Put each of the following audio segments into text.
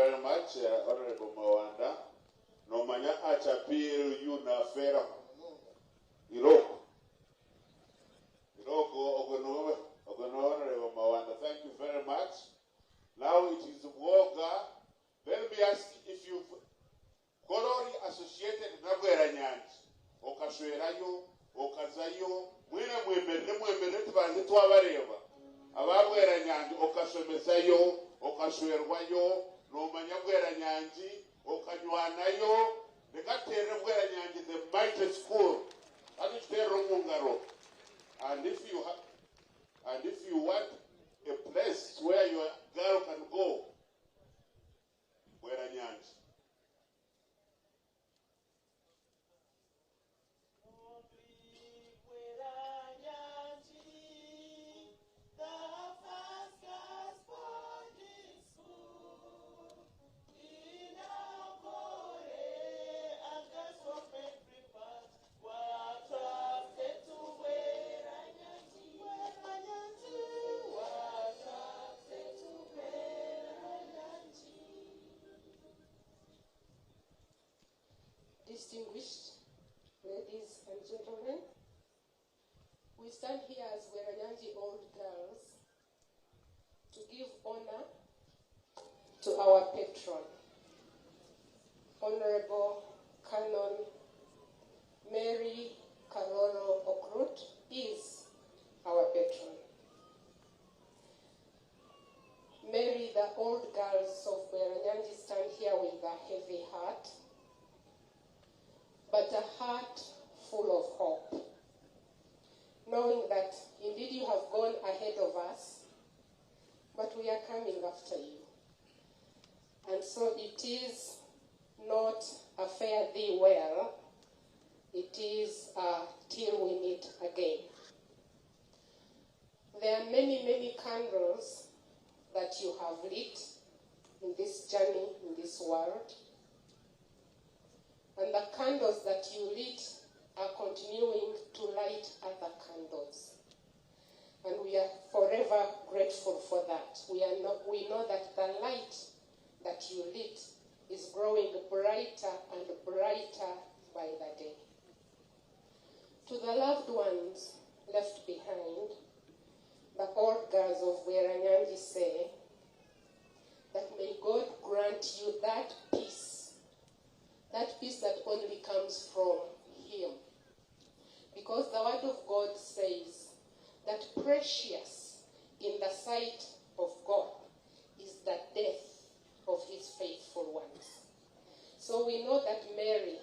very much, Honorable Mawanda. No manya achapil you na fera. Iroko. Honorable Mawanda. Thank you very much. Now it is Woga. Let me ask if you've Korori associated Nagwera Nyanji, Okashwerayo, Okazayo, Mwemere Tibantu Avareva. Abagwera Nyanji, Okashwemesayo, Okashwerwayo, no Manyagwera Nyanji, Okanywanayo, the Katere Gwera Nyanji, the mighty school, and it's there Romungaro. And if you want a place where your girl can go, Gwera Nyanji. Distinguished ladies and gentlemen, we stand here as Weranyanji old girls to give honor to our patron, Honorable Canon Mary Karooro Okurut is our patron. Mary, the old girls of Weranyanji stand here with a heavy heart, but a heart full of hope, knowing that indeed you have gone ahead of us, but we are coming after you. And so it is not a fare thee well, it is till we meet again. There are many, many candles that you have lit in this journey, in this world. And the candles that you lit are continuing to light other candles. And we are forever grateful for that. We know that the light that you lit is growing brighter and brighter by the day. To the loved ones left behind, the old girls of Weranyanji say that may God grant you that peace that only comes from Him. Because the Word of God says that precious in the sight of God is the death of His faithful ones. So we know that Mary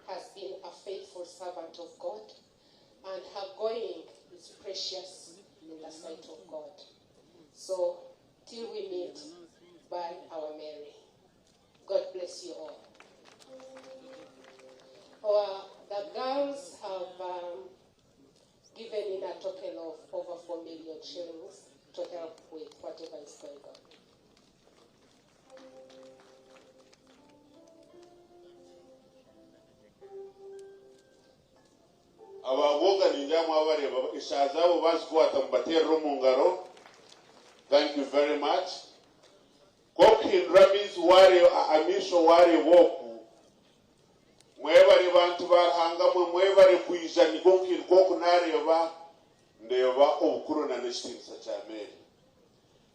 has been a faithful servant of God, and her going is precious in the sight of God. So till we meet, by our Mary. God bless you all. The girls have given in a total of over 4 million shillings to help with whatever is going on. Thank you very much. Kokin Ramis Wario Amisho Wari Woku. Mwebari bantu bahangamwe mwebari kuija nigonkin kokunareva ndeva obukuru na nishtinsa cha Mary.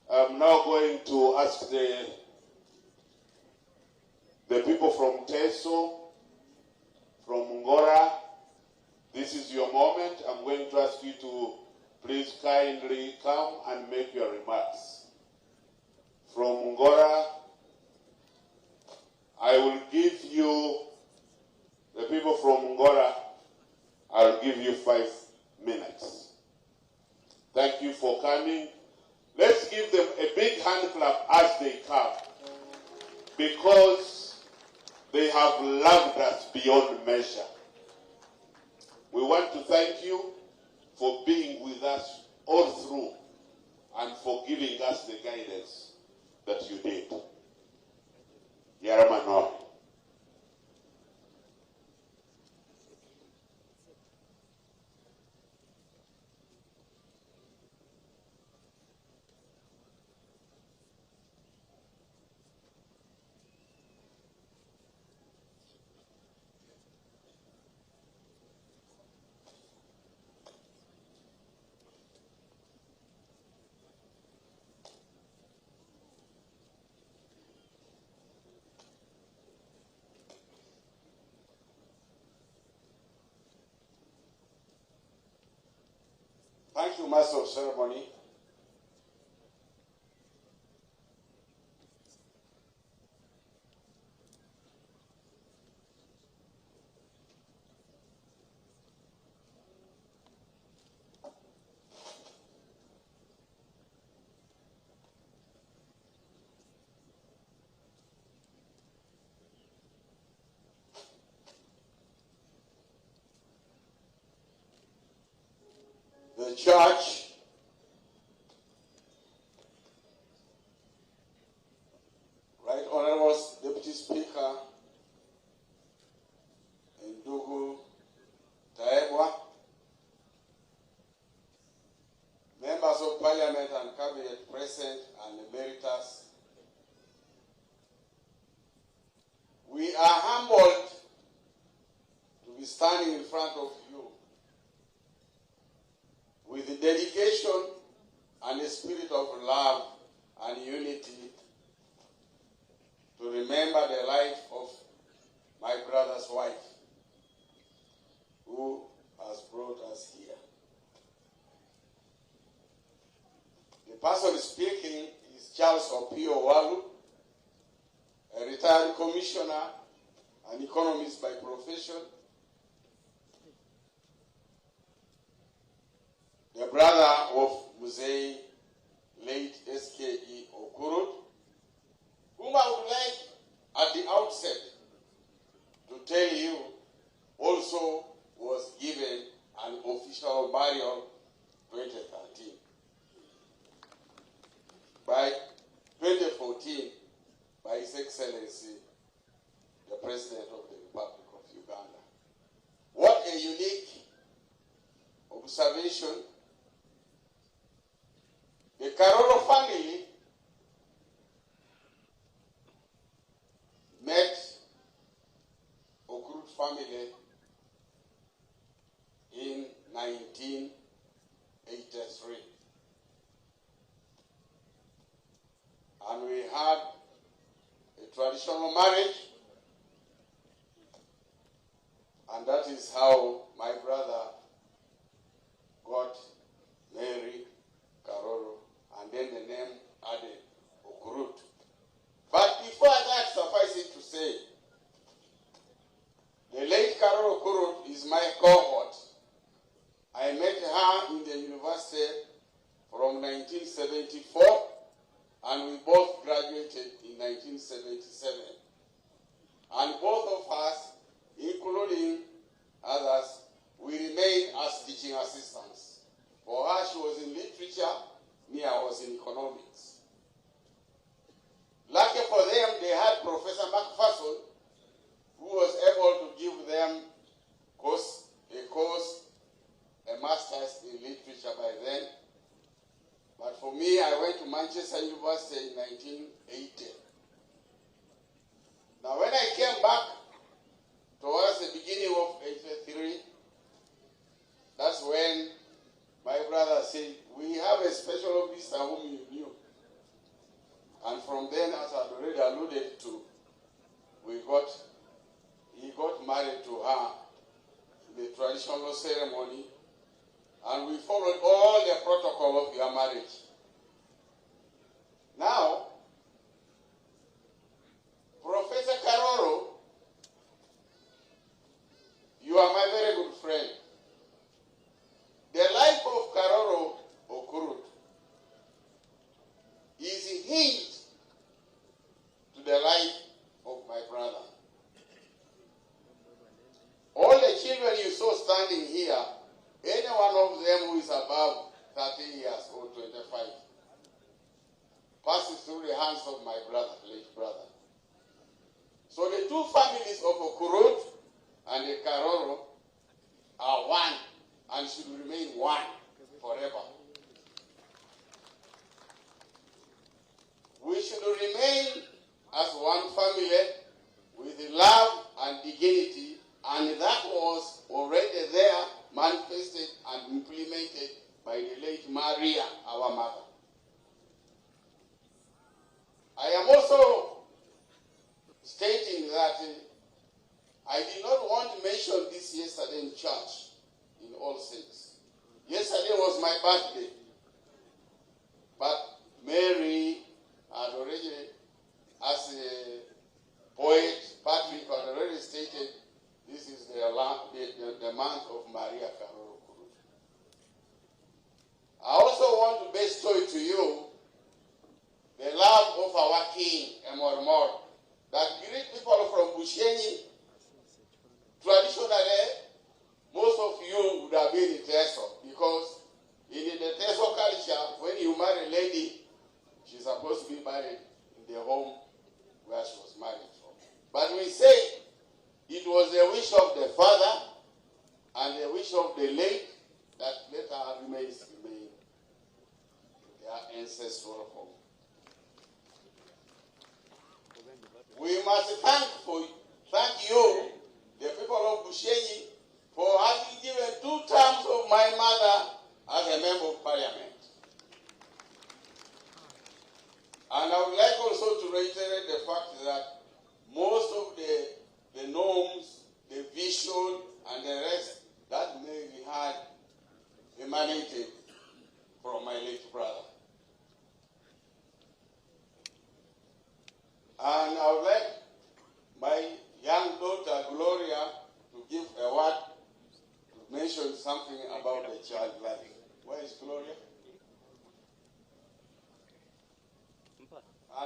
I'm now going to ask the people from Teso, from Ngora. This is your moment. I'm going to ask you to please kindly come and make your remarks. From Ngora, I will give you, the people from Ngora, I'll give you 5 minutes. Thank you for coming. Let's give them a big hand clap as they come, because they have loved us beyond measure. We want to thank you for being with us all through and for giving us the guidance that you did. Yaramano. Thank you, Master of Ceremony. The church, Right Honorable Deputy Speaker Ndugu Taebwa, members of Parliament and Cabinet present and emeritus, we are humbled to be standing in front of you with the dedication and the spirit of love and unity to remember the life of my brother's wife, who has brought us here. The person speaking is Charles Opio Walu, a retired commissioner and economist by profession, the brother of Muzei, late S.K.E. Okurut, whom I would like at the outset to tell you also was given an official burial 2013. By 2014, by His Excellency, the President of the Republic of Uganda. What a unique observation. The Karooro family met Okurut family in 1983. And we had a traditional marriage, and that is how my brother got married Karooro, and then the name added Okurut. But before that, suffice it to say, the late Karooro Okurut is my cohort. I met her in the university from 1974, and we both graduated in 1977. And both of us, including others, we remained as teaching assistants. For her, she was in literature, me, I was in economics. Lucky for them, they had Professor McPherson, who was able to give them a master's in literature by then. But for me, I went to Manchester University in 1980. Now, when I came back towards the beginning of 83, that's when my brother said, we have a special officer whom you knew. And from then, as I had already alluded to, he got married to her in the traditional ceremony, and we followed all the protocol of your marriage. Now, Professor Karooro, you are my very good friend. The life of Karooro Okurut is hinged to the life of my brother. All the children you saw standing here, any one of them who is above 30 years or 25, passes through the hands of my brother, late brother. So the two families of Okurut and the Karooro are one and should remain one forever. We should remain as one family with love and dignity, and that was already there, manifested and implemented by the late Maria, our mother. I am also stating that I did not want to mention this yesterday in church, in All Saints. Yesterday was my birthday. But Mary had already, as a poet, Patrick had already stated, this is the month of Maria Karooro Okurut. I also want to bestow to you the love of our king, Emormor, that great people from Bushenyi. Traditionally, most of you would have been in Teso, because in the Teso culture, when you marry a lady, she's supposed to be married in the home where she was married from. But we say it was the wish of the father and the wish of the late that let her remains remain in their ancestral home. We must thank you, the people of Bushenyi, for having given 2 terms of my mother as a member of parliament. And I would like also to reiterate the fact that most of the norms, the vision, and the rest that Mary had emanated from my late brother. And I would like my young daughter, Gloria, to give a word, to mention something about the child life. Where is Gloria?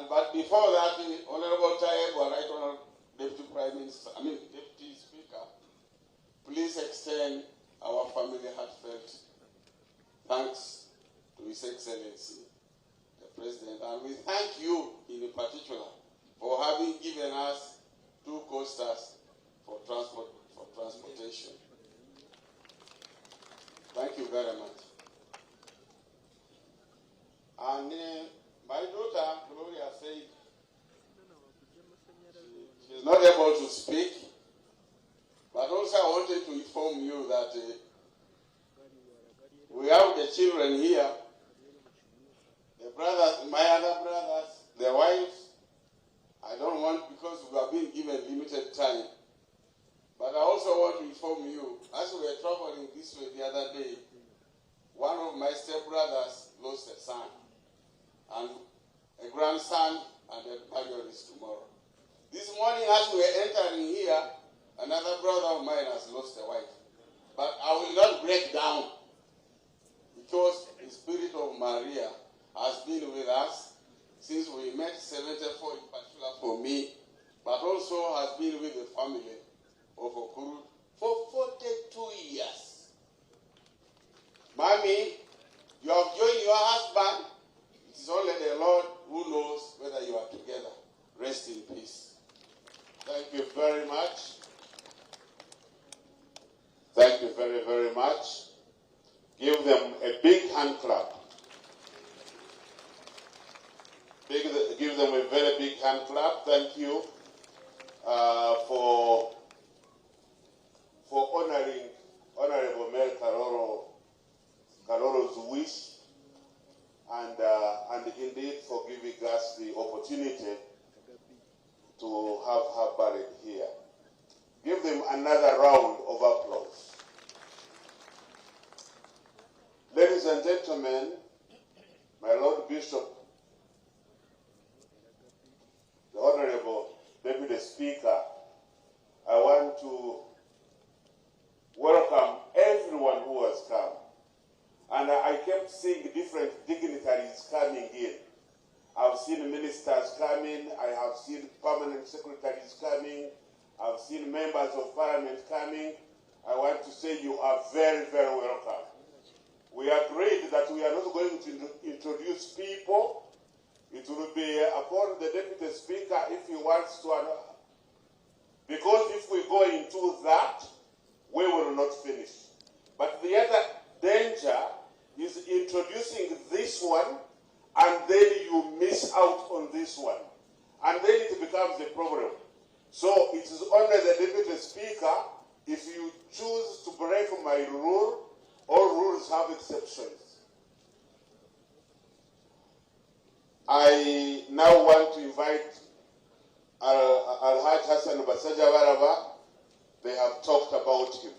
But before that, the Honorable Tayeb, Right Honorable Deputy Prime Minister, Deputy Speaker, please extend our family heartfelt thanks to His Excellency, the President, and we thank you in particular for having given us 2 coasters for transportation. Thank you very much. And my daughter, Gloria, said she's not able to speak, but also I wanted to inform you that we have the children here, the brothers, my other brothers, their wives. I don't want, because we have been given limited time, but I also want to inform you, as we were traveling this way the other day, one of my stepbrothers lost a son, and a grandson, and the burial is tomorrow. This morning, as we were entering here, another brother of mine has lost a wife. But I will not break down, because the Spirit of Maria has been with us since we met 74 in particular for me, but also has been with the family of Okurut for 42 years. Mommy, you have joined your husband. It is only the Lord who knows whether you are together. Rest in peace. Thank you very much. Thank you very, very much. Give them a big hand clap. Give them a very big hand clap. Thank you for honoring Honorable Mayor Karooro's wish, and indeed for giving us the opportunity to have her buried here. Give them another round of applause. Ladies and gentlemen, my Lord Bishop, the Honorable Deputy Speaker, I want to welcome everyone who has come. And I kept seeing different dignitaries coming in. I've seen ministers coming, I have seen permanent secretaries coming, I've seen members of parliament coming. I want to say you are very, very welcome. We agreed that we are not going to introduce people. It will be upon the Deputy Speaker if he wants to, because if we go into that, we will not finish. But the other danger is introducing this one, and then you miss out on this one. And then it becomes a problem. So it is only the Deputy Speaker, if you choose to break my rule, all rules have exceptions. I now want to invite Al-Haj Hassan Basaja Baraba. They have talked about him.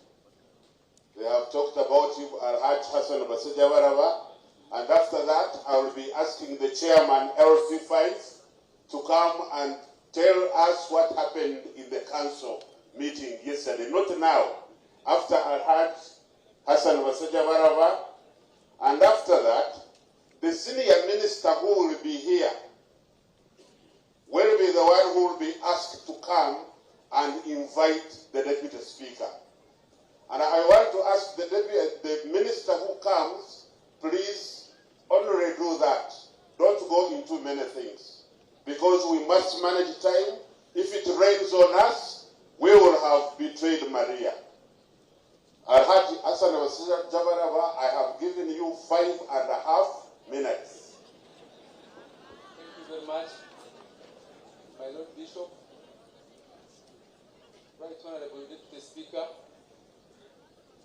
They have talked about him, Alhaj Hassan Basajawarava, and after that I will be asking the chairman, LC5, to come and tell us what happened in the council meeting yesterday. Not now, after Alhaj Hassan Basajawarava, and after that, the senior minister who will be here will be the one who will be asked to come and invite the deputy speaker. And I want to ask the minister who comes, please only do that. Don't go into many things, because we must manage time. If it rains on us, we will have betrayed Maria. Alhaji Hassan Jabaraba, I have given you 5.5 minutes. Thank you very much, my Lord Bishop. Right Honorable Deputy Speaker,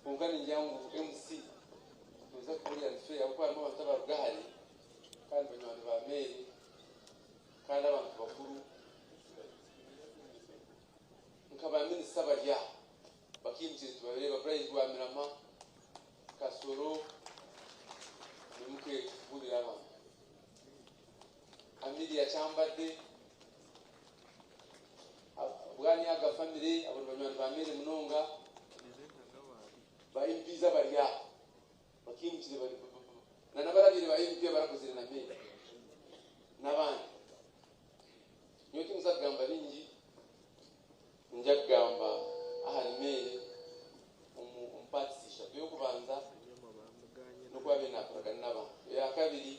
Ungani Nyangu MC, tuweza kulia nifea, kwa mwa wataba gari, kandi banyoni ba meri, kandi abantu bakuru, nkaba minisita barya, bakimchiri tubareba Bryce wa Mirama, Kasoro, nimuke kuvulira abantu. Amiri ya chambade, bwani aga family, abantu banyoni ba meri munonga, ba impiza barya, bakimchiri bari na nabarabiri ba impiza barakozera na meri n'abandi. Nyote muzagamba bingi, njagamba ahari meri umpatisha byo kubanza no kwabe nakoraga n'aba ya kabiri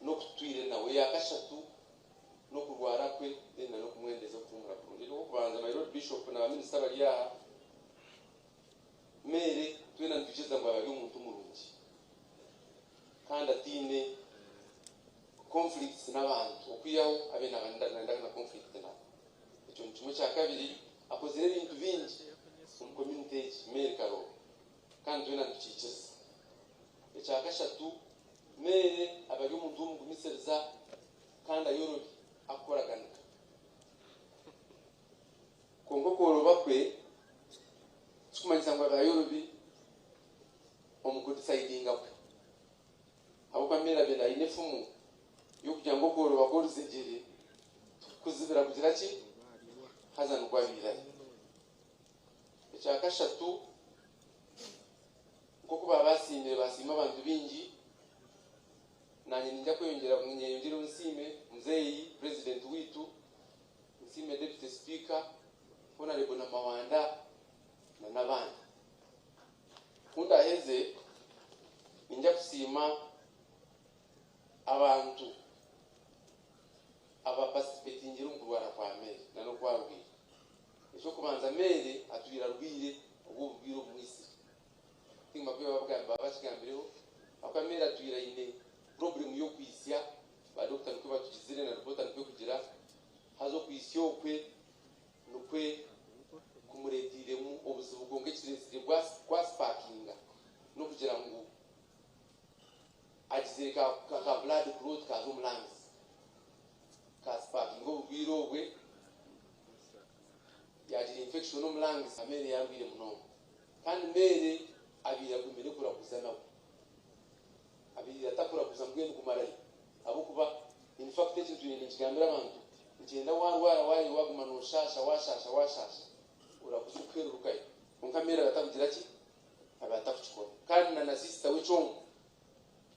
no kutwire nawe ya kashatu no kurwara kwe dena no kumwendeza kumura kurundi no kubanza my Lord Bishop na minister bari ya meri twena ntukiza ngo abari umuntu murungi kandi atine conflicts n'abantu okwiyaho abena bandana na conflict na icyo kimwe cya kabiri akozere ibintu bingi mu community meri Karooro kandi twena ntukikiza icya kashatu meri abari umuntu w'umugumiseriza kandi ayorobi akoraganika kongo koroba kwe tukumanyisa ngo ayorobi omugodi siding up abo kamera bela inefumu yo kugira ngo koroba ko ruzegere kuzibira kugira ki hazana kwabira icya kashatu kuko babasime basima abantu bingi nanye njya kwiyongera kunyengera unsime mzeyi president witu nsime deputy speaker honorable na mawanda na nabandi kunda heze njya kusima abantu aba participating mu kurwara kwa meri na no kwabwira icyo kubanza meri atubira rwire ububwiro mwisi tingma byo babagamba bakigambireho akamera atubira ine problem yo kwisya ba doctor nko batugizire na report nko kugira hazo kwisyo kwe nukwe kumuretire mu obuzibu gonge kiresire kwa sparkinga no kugira ngo agizire ka blood clot ka zo lungs ka sparking ngo bwiro gwe yagira infection no lungs amere yabire muno kandi mere abira kumire kura kuzana abiri atakura kuzambwe kumarayi abo kuba in fact ekintu nyine kigambira abantu ngenda warwara wari waguma no shasha washasha urakuzukwera rukaye onkamera atakugira ki abatakuchikora kandi na sister wecho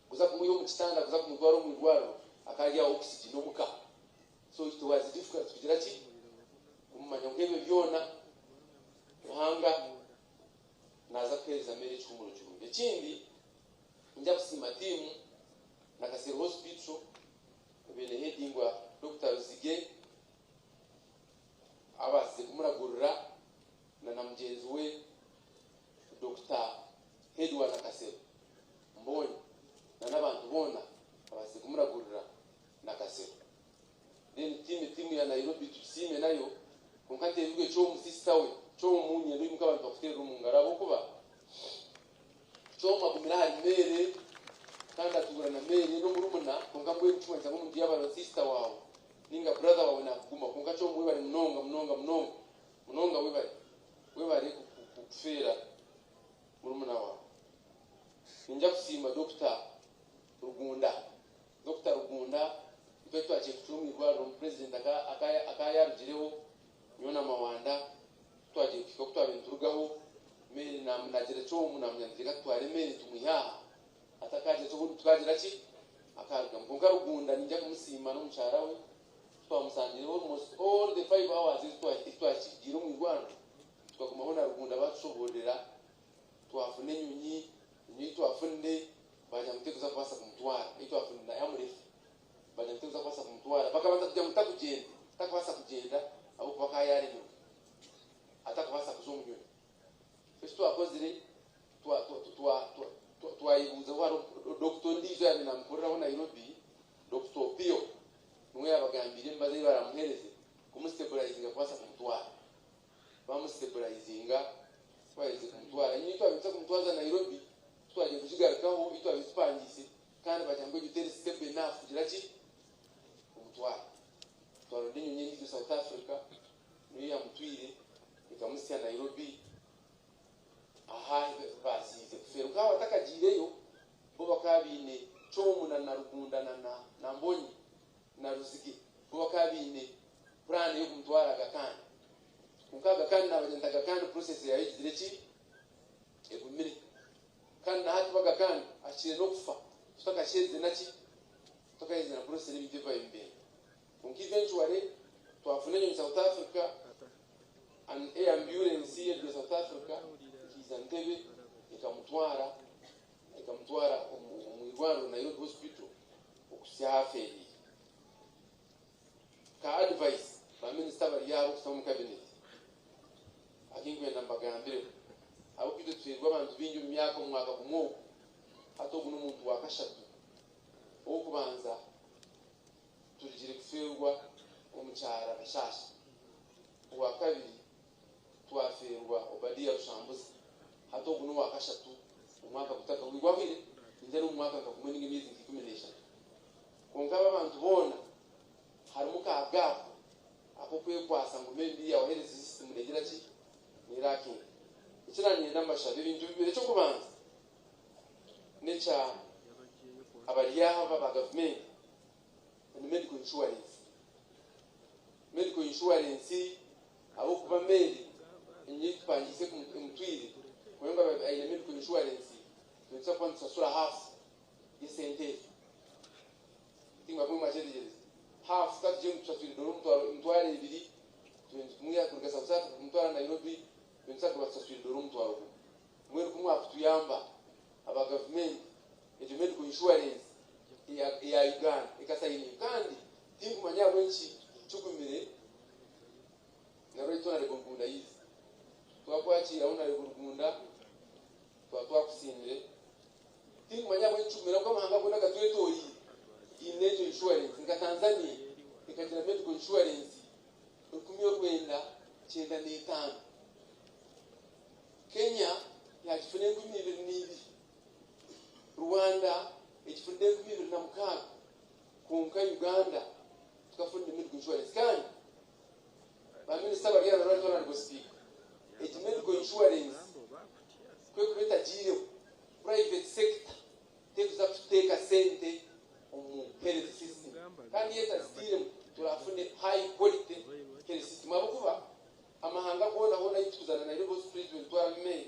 kuza kumuyo mu kitanda kuza kumutwara mu irwaro akarya oxygen no muka so it was difficult kugira ki kumanya ngebe byona ruhanga naza kweza mere cyumuro cyumuro ikindi njya kusima timu na Kasero hospital bene hedingwa Dr. Zige abase kumuragurira na namjenzi we Dr. Hedwa na Kasero mbonye na nabantu bona abase kumuragurira na Kasero then timu ya Nairobi tusime nayo kunkate yuge cyo musista we cyo munye ndi mukabantu bakutera umungarabo kuba choma kumira mere kanda tugura na mere no murumuna kongambwe mchuma cyangwa mugiye aba sister wawe ninga brother wawe na kuma konga chomwe bari munonga we bari we bari kufera murumuna wa ninja kusima Dr. Rugunda ipeto achifumi kwa president akaya rujireho nyona mawanda twaje kikokutwa binturugaho meri na mnagire cyo munamyanzira tware meri tumuyaha atakaje cyo twagira ki akaruga mbunga Rugunda ninja kumusima no muchara we twamusangire almost all the 5 hours twachigiro mu Rwanda twagumabona Rugunda bashoborera twafune nyunyi twafune baje mutekuza kwasa kumutwara twafune na yamurefu baje mutekuza kwasa kumutwara bakabanza kujya mutakugenda takwasa kugenda abo bakayari mu atakwasa kuzomyo festo akozire twayibuza waro Dr. Ndizo yabinamkurira wa Nairobi Dr. Pio mwe abagambire mbaze baramuhereze kumustabilizinga kwasa kumutwara bamustabilizinga twaize kumutwara nyito abitsa kumutwaza Nairobi twaje kujigarukaho ito abisipangise kandi bajyambe gutera step enough kugira ki kumutwara twarode nyinyi ndi South Africa niyo yamutwire ikamusia Nairobi aha basize kuferuka watakajireyo bo bakabine chomuna na Rugunda na Mbonyi na Rusiki bo bakabine plan yo kumutwara gakani kunkaga kandi nabagenda kandi process ya yizireki egumire kandi na hatu bagakani achire no kufa tutaka sheze naki tukaize na process ni biva imbe kunkiventually twafune mu South Africa an ambulance here in South Africa kizantebe ikamutwara mu Nairobi hospital okusyafe ka advice ba minister bari yabo kusoma cabinet akingwe nambagambire abo kito twirwa abantu binyo myaka mwaka kumwo hatoguno umuntu wakashatu okubanza tulijire kuferwa omuchara bashasha wa kabiri twaferwa Obadia Rushambuzi hatoguno wakashatu umwaka kutaka wigwahire injero umwaka ngakumwe n'imizi 10 konkaba abantu bona harimo ka gap ako kwekwasa ngo mendi ya ohereza system negira ki niraki ikiranye n'amashari ibintu bibere cyo kubanza necha abaliya baba government and medical insurance abo kuba meli inyipangise kumutwire kwenga ayi medical insurance tutsa kwanza sura half isente tinga kwa majeri half that jim tutafiri mtware ibiri tumya kurika South Africa mtwara Nairobi tutsa kwa tutafiri mtwara mweru kumwa kutuyamba aba government et medical insurance ya Uganda ikasaini kandi tingu manyabo nchi chukumire na roito na Rugunda hizi twakwachira una Rugunda twakusinire tingu manyabo nchi chukumire kwa mahanga kuna katwetori inejo insurance nga Tanzania ikajira medical insurance ukumyo kwenda chenda ni 5 Kenya yachifune kumibiri nibi Rwanda ichifunde kumibiri na mukaka kunka Uganda tukafunde medical insurance kandi ba minister bari yararwa ngo speak medical insurance kwe kubeta jire private sector takes up to take a sente health system kandi yeta still turafune high quality health system abukuba amahanga kona hona yituzana na Nairobi hospital twame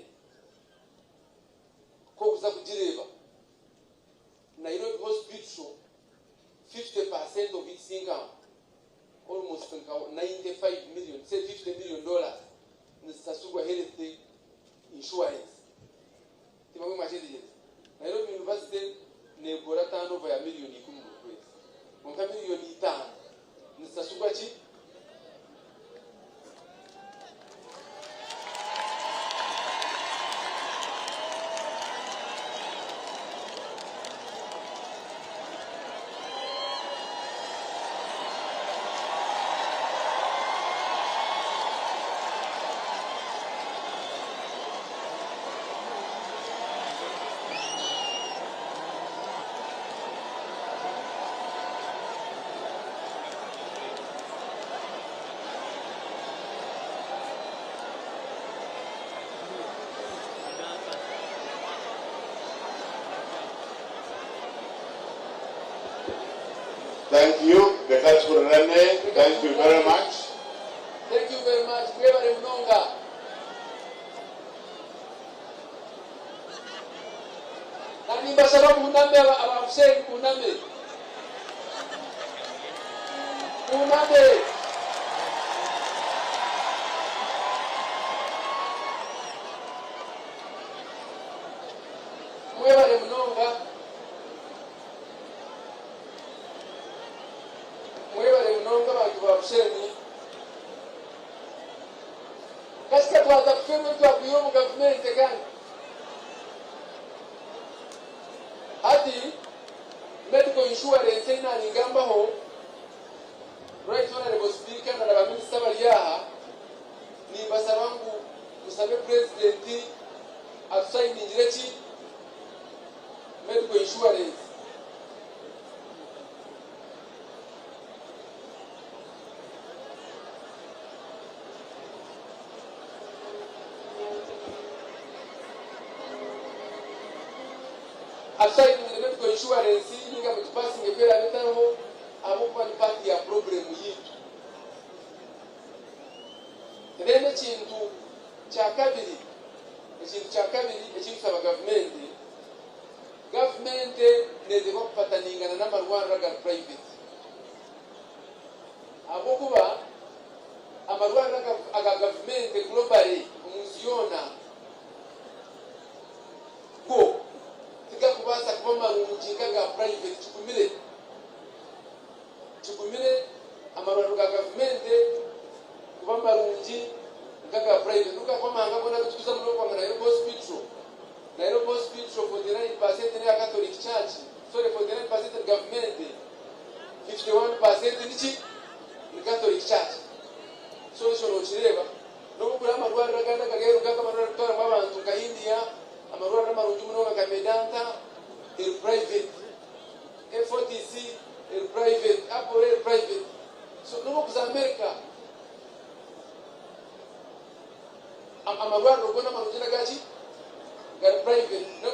ko kuza kujireba Nairobi hospital 50% of its income almost 95 million say $50 million nisasugwa health insurance timamu machedi Nairobi University nebora turnover ya milioni 10 kwezi monka milioni 5 nisasugwa chi Thank you. Thank you very much. Thank you very much. Mwebale mnonga. Nani basaba munambe ababushenyi munambe. Munambe. Mwebale mnonga. Mwebale mnonga bantu babushenyi. Kasika twaza kufema twakuyo mu government gani? Hadi medical insurance ina ningambaho right honorable speaker na abaminisita baliyaha ni basabangu musabe president atusayiningire ki medical insurance aside the medical insurance ninga mutipasi ngepera betaro abo kwa party ya problem yitu rene chintu cha kabiri ekintu saba government neze bakupataningana n'amarwara ga private abo kuba amarwara aga government globally umusiyona go kubasa kuba marunginga ga private chukumire amarwaro ga government kuba marungi ga private nuka kwa manga bona tukuza muno kwa Nairobi hospital for the 9% in Catholic Church, sorry, for the 9% government, 51% in Catholic Church. So chireba no kula amarwaro ganda kagero gaga amarwaro tora abantu ka India amarwaro marungi muno ga Medanta il private, FOTC il private, Apple il private. So no kuza America amarwaro gona marungi na gaji gar private no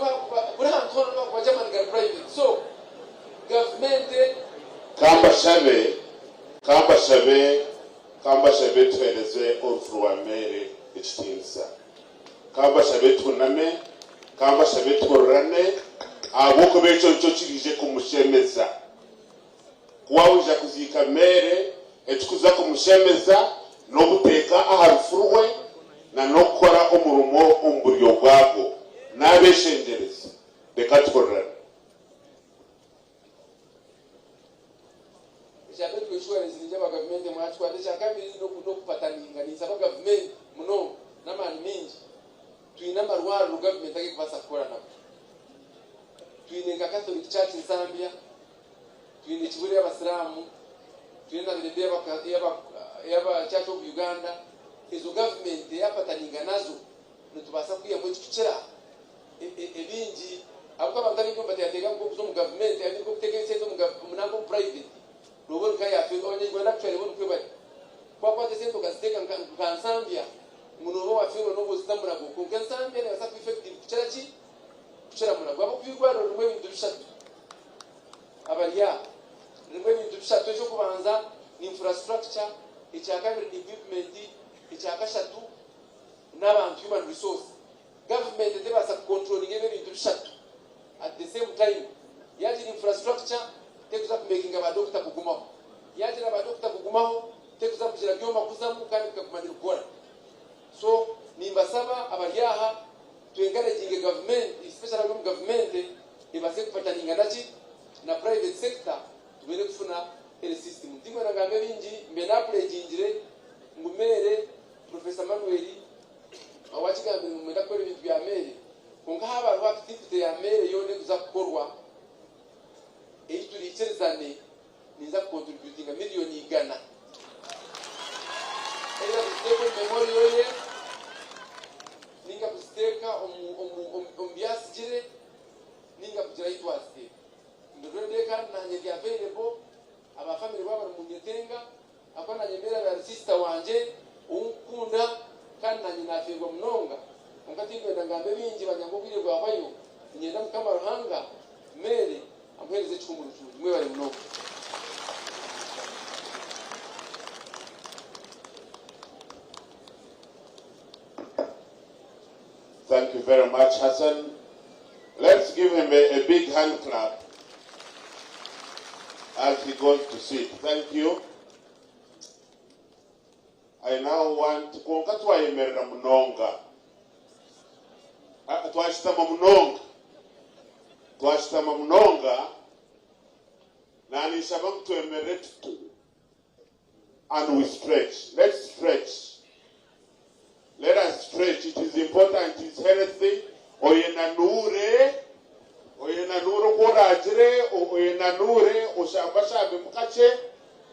kuna hankono no kwa jaman gar private. So government kamba shabe tueleze ofruwa mere ichitinsa kamba shabe tuname kamba shabe turane aboko becho kirije kumushemeza kwawuja kuzika mere etukuza kumushemeza no guteka aharufuruwe na no gukora umurumo umburyo bwabo n'abeshengereza reka tukorane jabe twishwere zinje ba government mwachwa ndisha kabiri no kupataninga ni sababu government muno namani mingi tuina marwaro government akipasa kukora nabo tuine Catholic Church in Zambia tuine chiburi y'abasilamu tuine na birebe yaba Church of Uganda izo government yapataninga nazo nitubasa kuya mu kicira ebingi abuka bandari ko batiyatega ngo kuzo mu government ari ko kutegese zo mu nako private robo kaya afiko onye gwana actually won kweba kwa desento kasiteka nka Zambia muno wa afiko no buzitambura ko nka Zambia ne basa effective kuchira muna kwa kwigwa rumwe bintu bishatu abariya rumwe bintu bishatu cyo kubanza ni infrastructure icyakabiri ni equipment icyakashatu n'abantu human resource government they basa controlling ibintu bishatu at the same time yaji infrastructure tekuza kumaking abadokita kugumaho yaje abadokita kugumaho tekuza kujira byoma kuzamu kandi kukakumanira gukora. So nimbasaba abaryaha to encourage government especially government ibase kupataninga nachi na private sector tubere kufuna ele system ndimo nagambe bingi mbena pledge ngumere Professor Manuel awachigambe ngumenda kweli bintu bya mere kunga haba activity ya mere yone kuza kukorwa eitulicherizane niza contributing milioni igana ela kusteka memory yoye ninga kusteka ombiasi jire ninga kujira itwaste ndorendeka na nyegi available aba family baba munyetenga akona nyemera ya sister wanje unkunda kana nyinafirwa mnonga onkatimbe ndangambe bingi banyangobire bwabayo nyenda mukama ruhanga mere amhereze chikumuru mwe bari mnonga Thank you very much, Hassan. Let's give him a big hand clap as he goes to sit. Thank you. I now want to go to Emerda Mnonga. Twashitama Mnonga. Nani Shabam to emerate and we stretch. Let's stretch. Let us stretch. It is important. It is healthy. Oyenanure korajire, oyenanure oshabasha bemukache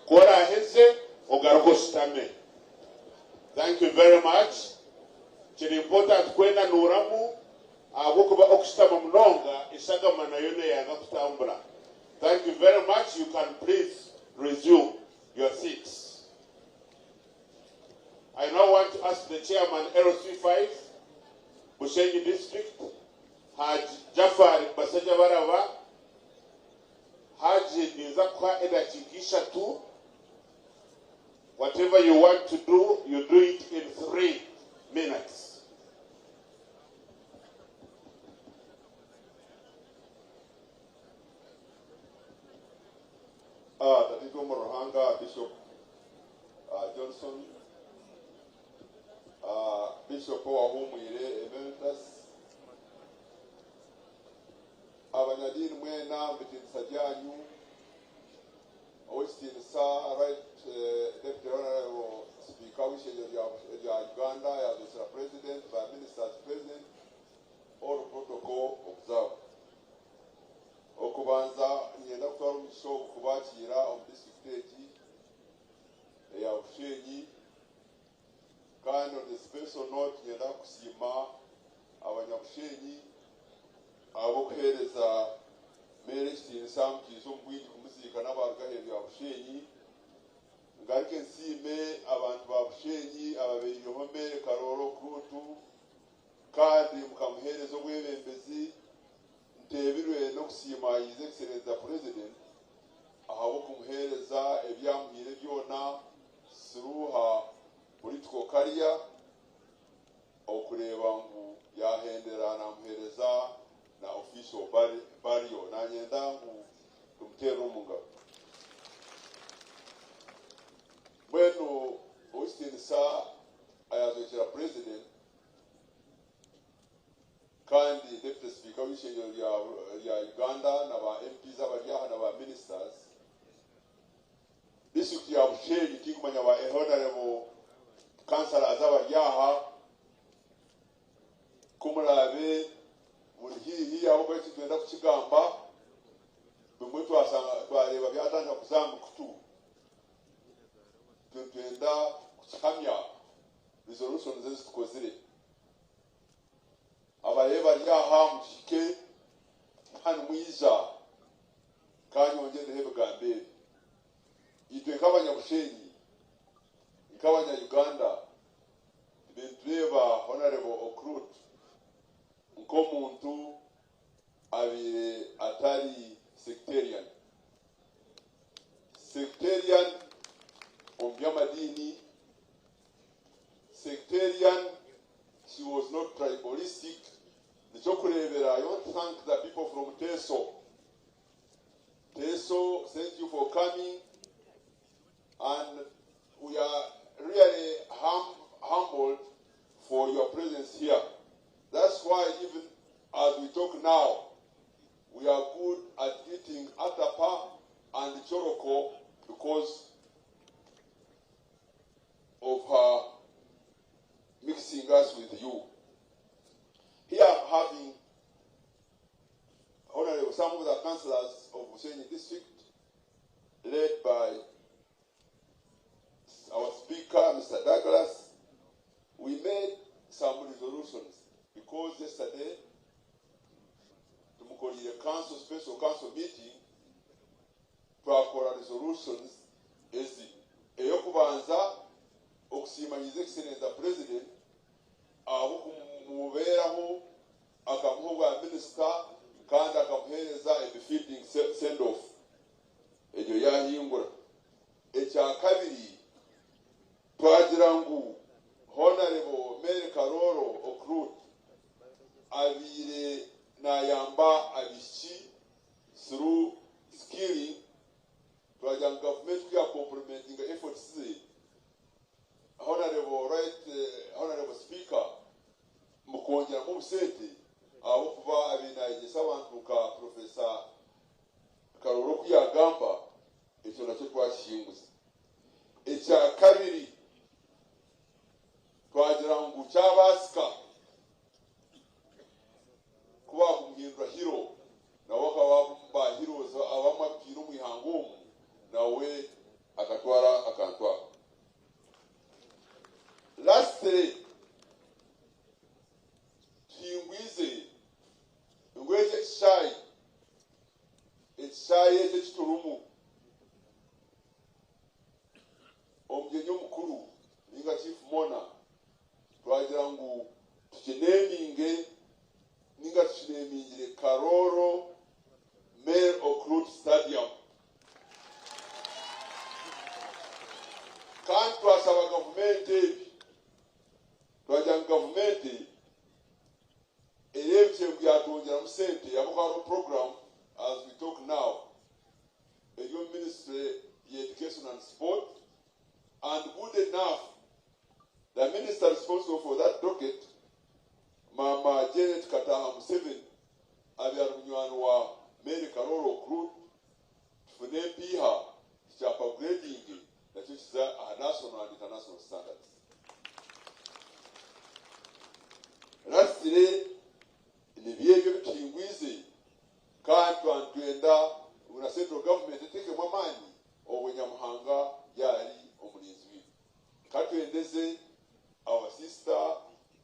kora heze ogargostame. Thank you very much. It is important kwena nuramu abukuba okustama mnonga isaga manayone ya nakutambula. Thank you very much. You can please resume your seats. I now want to ask the chairman, LC5, Bushenyi District, Haj Jafar Basajavarava, Haj Nizakwa Edachikisha too. Whatever you want to do, you do it in 3 minutes. Tatiko Morohanga, Bishop Johnson, Bishop Omuri Emeritus, Abanyadin Mwena, Bitin Sajanyu, Austin Sa, right, Deputy Honorable Speaker, which is Uganda, as the President, by Minister's President, all protocol observed. Okubanza nyenda kutwala omugisha okubakira omu disitulikiti eya Bushenyi kandi on the special note nyenda kusiima abanyabushenyi abokuheereza mere ekitiinisa mukiisa omubwingi kumuziika n'abarugahe bya Bushenyi ngaruke nsiime abantu ba Bushenyi ababeirireho mere Karooro Okurut kandi mukamuheereza obwebembezi Tebirwe no kusima His Excellency the President ahabo kumuhereza ebyamwire byona suruha political career okureba ngu yahendera namuhereza na official barrio nanyenda ngu tumutera omunga bueno Austin Sa ayazokera President kandi Deputy Speaker w'ishenyo ya Uganda n'aba MPs abaryaha n'aba ministers district ya Bushenyi kigumanya wa honorable councillors abaryaha kumulabe muri hihi aho bati twenda kukigamba bimwe twareba byatanga kuzamba kutu twenda kukamya resolutions zitukozire abayeba ryaha mukike hano mwiza kandi wongere hebe gambe itwe nk'abanyabushenyi nk'abanya-Uganda bentureba Honorable Okurut nk'omuntu abire atari sectarian omu byamadini sectarian. She was not tribalistic. I want to thank the people from Teso. Teso, thank you for coming. And we are really humbled for your presence here. That's why even as we talk now, we are good at eating atapa and choroko because of her mixing us with you. Here I'm having honorable some of the councillors of Bushenyi district, led by our speaker, Mr. Douglas. We made some resolutions because yesterday, to the council, special council meeting, to have resolutions, eyokubanza okusima His Excellency the President abo kumuberaho akamuha minister kandi akamuhereza a befitting send off ejo yahingura ekya kabiri twagira ngu Honorable Mary Karooro Okurut omugenyi omukuru ninga chief mona twagira ngu tukineminge ninga tukinemingire Karooro Okurut Stadium. Kandi twasaba gavumenti ebi twagira ngu gavumenti erebye byatwongera mu sente yabukaro program as we talk now. Your Ministry of Education and Sport, and good enough, the minister responsible for that docket, Mama Janet Kataha Museveni, Abiyarunywanwa Mary Karooro Okurut, Fune Piha, Chapa upgrading that is a national and international standards. Lastly, in the behavior between Wizi, Kantu and Twenda, when a central government take a money or when Yamhanga Yari Omulinzi. Katwendeze, our sister,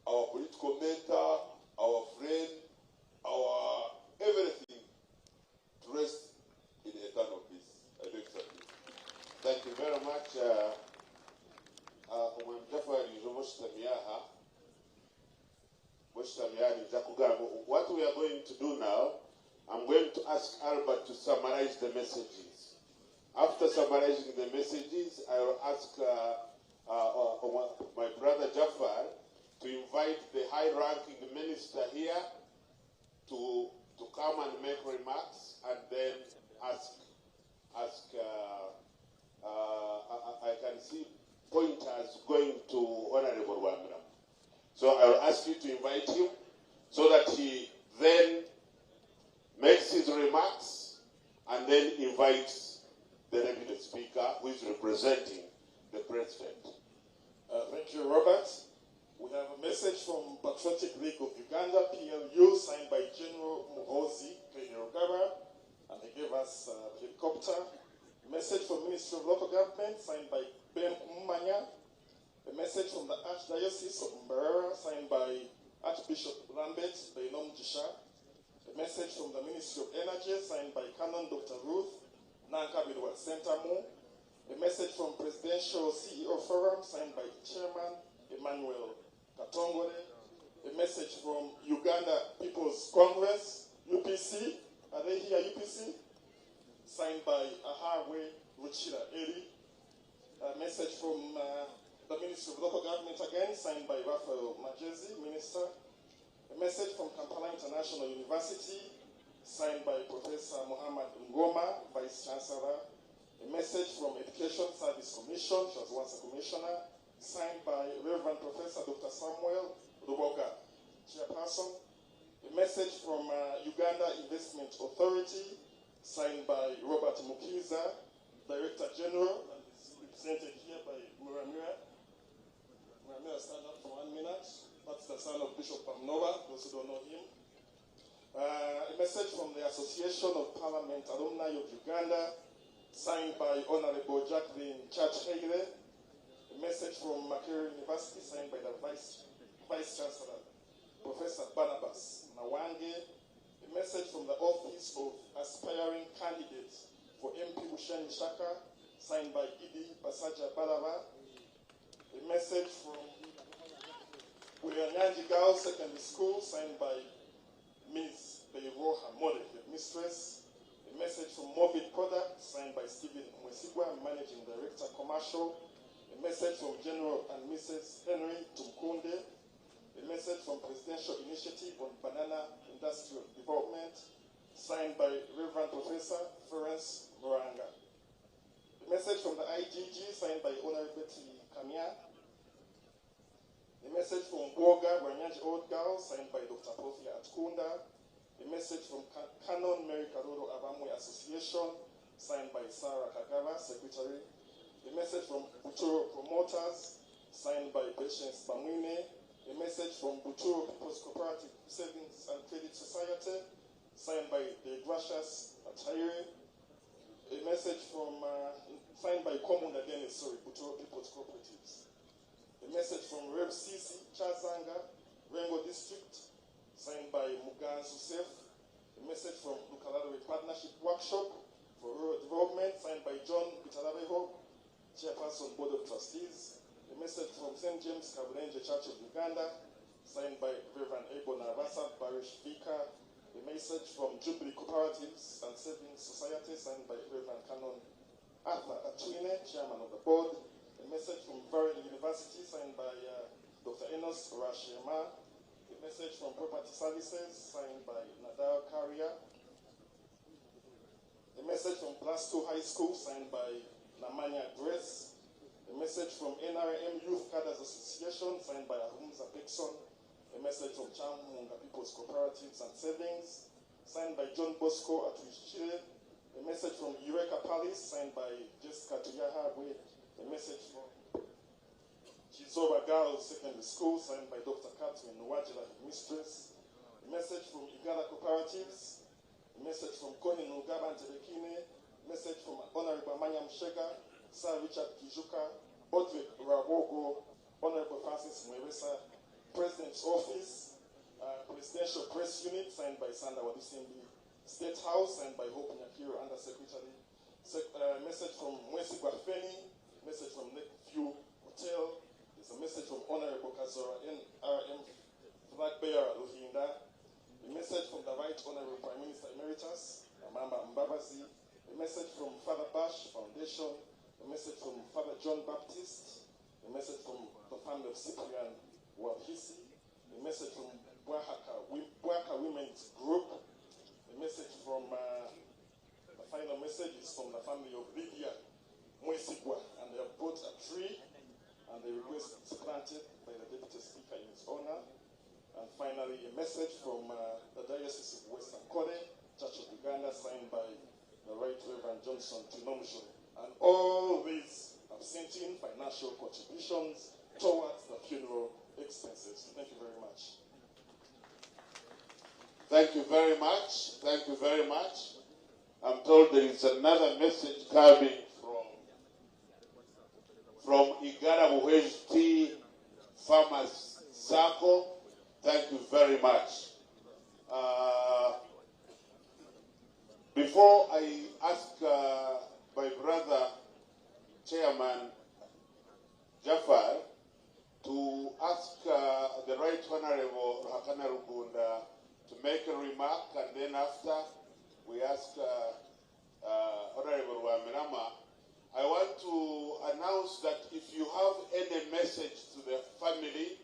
our political mentor, our friend, our everything to rest in eternal peace. I beg you. Thank you very much. What we are going to do now, I'm going to ask Albert to summarize the messages. After summarizing the messages, I will ask my brother Jafar to invite the high-ranking minister here to come and make remarks, and then ask. I can see pointers going to Honorable Wamram. So I will ask you to invite him so that he then makes his remarks and then invites the deputy speaker who is representing the president. Thank you, Robert. We have a message from Patriotic League of Uganda, PLU, signed by General Muhoozi Kainerugaba, and they gave us a helicopter. A message from Ministry of Local Government, signed by Ben Kumanya. A message from the Archdiocese of Mbarara, signed by Archbishop Lambert Bainom Jisha. A message from the Ministry of Energy, signed by Canon Dr. Ruth Nankabirwa Sentamu. A message from Presidential CEO Forum, signed by Chairman Emmanuel Katongole. A message from Uganda People's Congress, UPC. Are they here, UPC? Signed by Ahawe Ruchira Eri. A message from the Ministry of Local Government again, signed by Raphael Majezi, Minister. A message from Kampala International University, signed by Professor Muhammad Ngoma, Vice Chancellor. A message from Education Service Commission, she was once a commissioner, signed by Reverend Professor Dr. Samuel Ruboga, Chairperson. A message from Uganda Investment Authority, signed by Robert Mukiza, Director General, and is represented here by Muramira. Muramira, stand up for 1 minute. That's the son of Bishop Pamnova, those who don't know him. A message from the Association of Parliament Alumni of Uganda, signed by Honorable Jacqueline Church-Hayle. A message from Makerere University, signed by the Vice Chancellor, Professor Barnabas Nawange. A message from the Office of Aspiring Candidates for MP Bushenyi Shaka, signed by Idi Basaja Balava. A message from Nyanji Girls Secondary School, signed by Ms. Beiro Hamode, Headmistress. A message from Morbid Products, signed by Stephen Mwesigwa, Managing Director, Commercial. A message from General and Mrs. Henry Tumkunde. A message from Presidential Initiative on Banana Industrial Development, signed by Reverend Professor Florence Moranga. A message from the IGG, signed by Honorable Betty Kamia. A message from Boga, Wanyanji Old Girls, signed by Dr. Profia Atkunda. A message from Canon Mary Karooro Abamwe Association, signed by Sarah Kagaba, Secretary. A message from Buturo Promoters, signed by Patience Bamwine. A message from Buturo People's Cooperative Savings and Credit Society, signed by the Gracious Atayiri. A message from, signed by Buturo People's Cooperatives. A message from Rev Sisi Chazanga, Rengo District, signed by Mugan Susef. A message from Lukaladawe Partnership Workshop for Rural Development, signed by John Bitalabeho, Chairperson Chairperson, Board of Trustees. A message from St. James Kabulenje Church of Uganda, signed by Reverend Abel Navasa, Parish Vicar. A message from Jubilee Cooperatives and Savings Society, signed by Reverend Canon Arthur Atwine, Chairman of the Board. A message from Varian University, signed by Dr. Enos Rashema. A message from Property Services, signed by Nadal Karia. A message from Plus 2 High School, signed by Namanya Grace. A message from NRM Youth Cadres Association, signed by Ahumza Bekson. A message from Chamunga People's Cooperatives and Savings, signed by John Bosco Atuishile. A message from Eureka Palace, signed by Jessica Tuyahabwe. A message from Chizoba Girls Secondary School, signed by Dr. Catherine Nwajila, Mistress. A message from Igala Cooperatives. A message from Koni Nugaba Ntelekine. A message from Honorable Manyam Shega, Sir Richard Kijuka, Bodrick Rawogo, Honorable Francis Mwewesa, President's Office, Presidential Press Unit, signed by Sanda Wadisimbi, State House, signed by Hope Nyakiro, Under Secretary. Message from Mwesi Gwafeni, message from Lakeview Hotel. There's a message from Honorable Kazora NRM Flag Bearer Luhinda. A message from the Right Honorable Prime Minister Emeritus, Amamba Mbabazi. A message from Father Bash Foundation. A message from Father John Baptist. A message from the family of Cyprian Wabhisi. A message from Bwaka Women's Group. A message from, the final message is from the family of Lydia Mwesigwa, and they have brought a tree, and the request is planted by the Deputy Speaker in his honor. And finally, a message from the Diocese of Western Kore, Church of Uganda, signed by the Right Reverend Johnson Tunomsho. And all these have sent in financial contributions towards the funeral expenses. Thank you very much. Thank you very much. Thank you very much. I'm told there is another message coming from Igara Muhej Tea Farmers Circle. Thank you very much. Before I ask my brother, Chairman Jafar, to ask the Right Honorable Hakana Rugunda to make a remark, and then after we ask Honorable Wamirama, I want to announce that if you have any message to the family,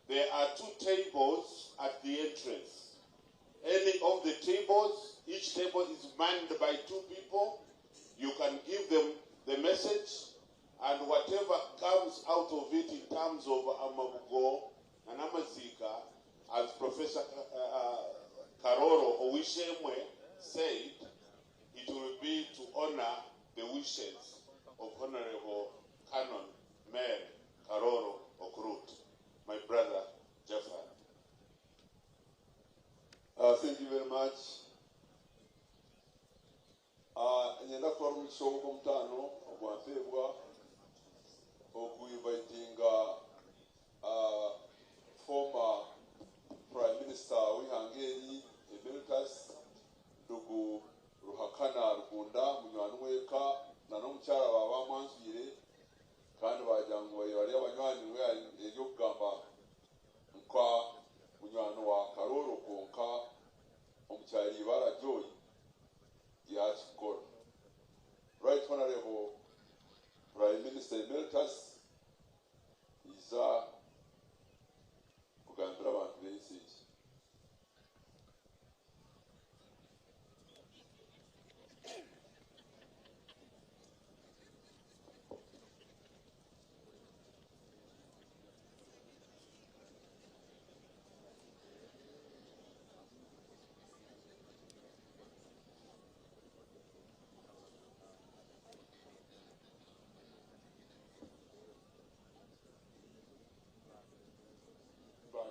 there are 2 tables at the entrance. Any of the tables, each table is manned by 2 people. You can give them the message, and whatever comes out of it in terms of Amabugo and Amazika, as Professor Karooro Okurut said, it will be to honor the wishes of Honorable Canon Mayor Karooro Okurut, my brother Jafar. Thank you very much. Nyenda kwa mshogo kumtano obwatebwa okuinvitinga former Prime Minister wihangeri Emeritus Ndugu Ruhakana Rugunda munywani weka na n'omukyala baba mwanzire kandi bajangu bali abanywani we eyo kugamba nka munywani wa Karooro konka omukyali bara Joy yakikora. Right Honorable Prime Minister Emeritus iza kugambira abantu b'ensi.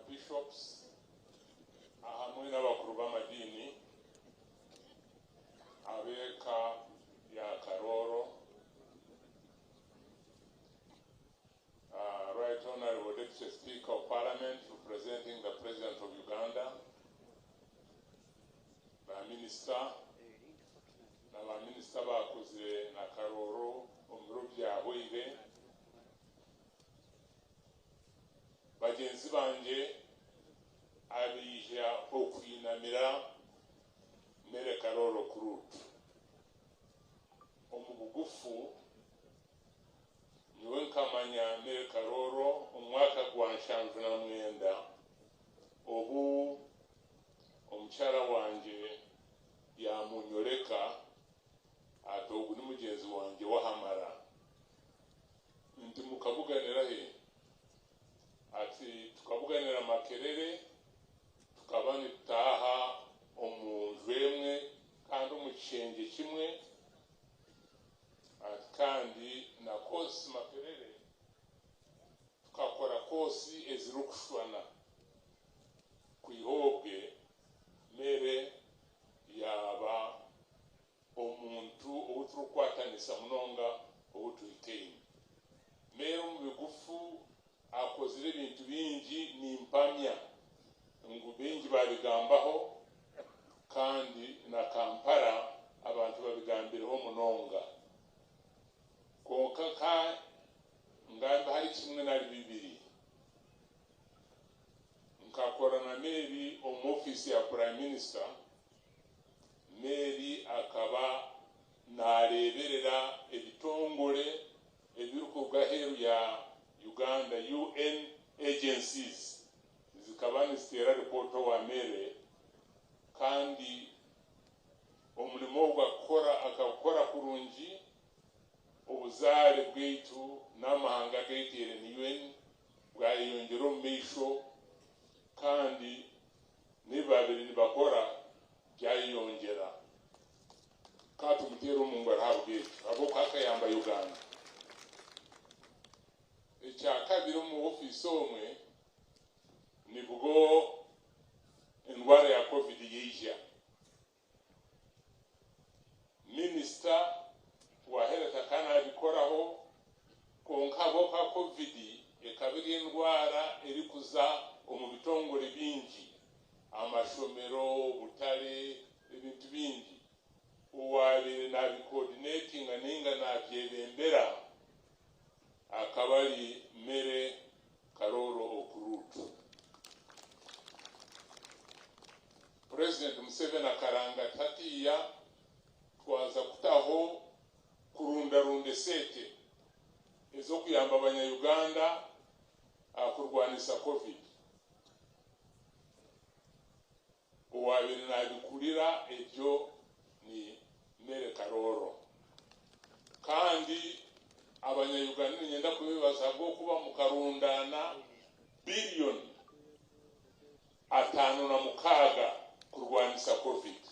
Bishops hamwe n'abakuru b'amadini abeka ya Karooro, Right Honorable Deputy Speaker of Parliament representing the President of Uganda, Minister bakuze na Karooro omuri Bushenyi, bagenzi banje abija okwinamira mere Karooro Okurut omubugufu niwe nkamanya mere Karooro umwaka gwa 1979 obu omukyala wanje yamunyoreka atogu ni mugenzi wanje wahamara nti mukabuganira he ati tukabuganira Makerere tukabani taha omunju emwe kandi omukishenge kimwe ati kandi na kosi Makerere tukakora kosi ezirukushwana kwihobwe mere yaba omuntu obutulukwatanisa munonga obutuikeine mere mu bigufu akozire ebintu bingi nimpamya ngu bingi babigambaho kandi na Kampala abantu babigambireho munonga konka ka ngamba hari kimwe nari bibiri nkakora na Mary omu office ya Prime Minister Mary akaba nareberera ebitongole ebirukuga heru ya Uganda UN agencies zikaba nizitera report wa Mary kandi omulimo akakora kurungi obuzare bwaitu n'amahanga gaitere ni UN bwayongera omumisho kandi nibabiri nibakora byayongera katumutera omungu arahabwe abo kakayamba Uganda ekyakabiri mu office omwe nibwo endwara ya COVID yeija Minister wahereza kana abikoraho konka abo ka COVID ekabiri endwara eri kuza omu bitongole bingi amashomero butale ebintu bingi uwabire nabicoordinating ninga nabyebembera akabali mere Karooro Okurut President Museveni akaranga tatiya twaza kutaho kurunda sete ezo kuyamba abanya-Uganda akurwanisa COVID uwabire nabikurira ebyo ni mere Karooro kandi abanya-Uganda nyenda kubibaza bwo kuba mukarundana billion 56 kurwanisa COVID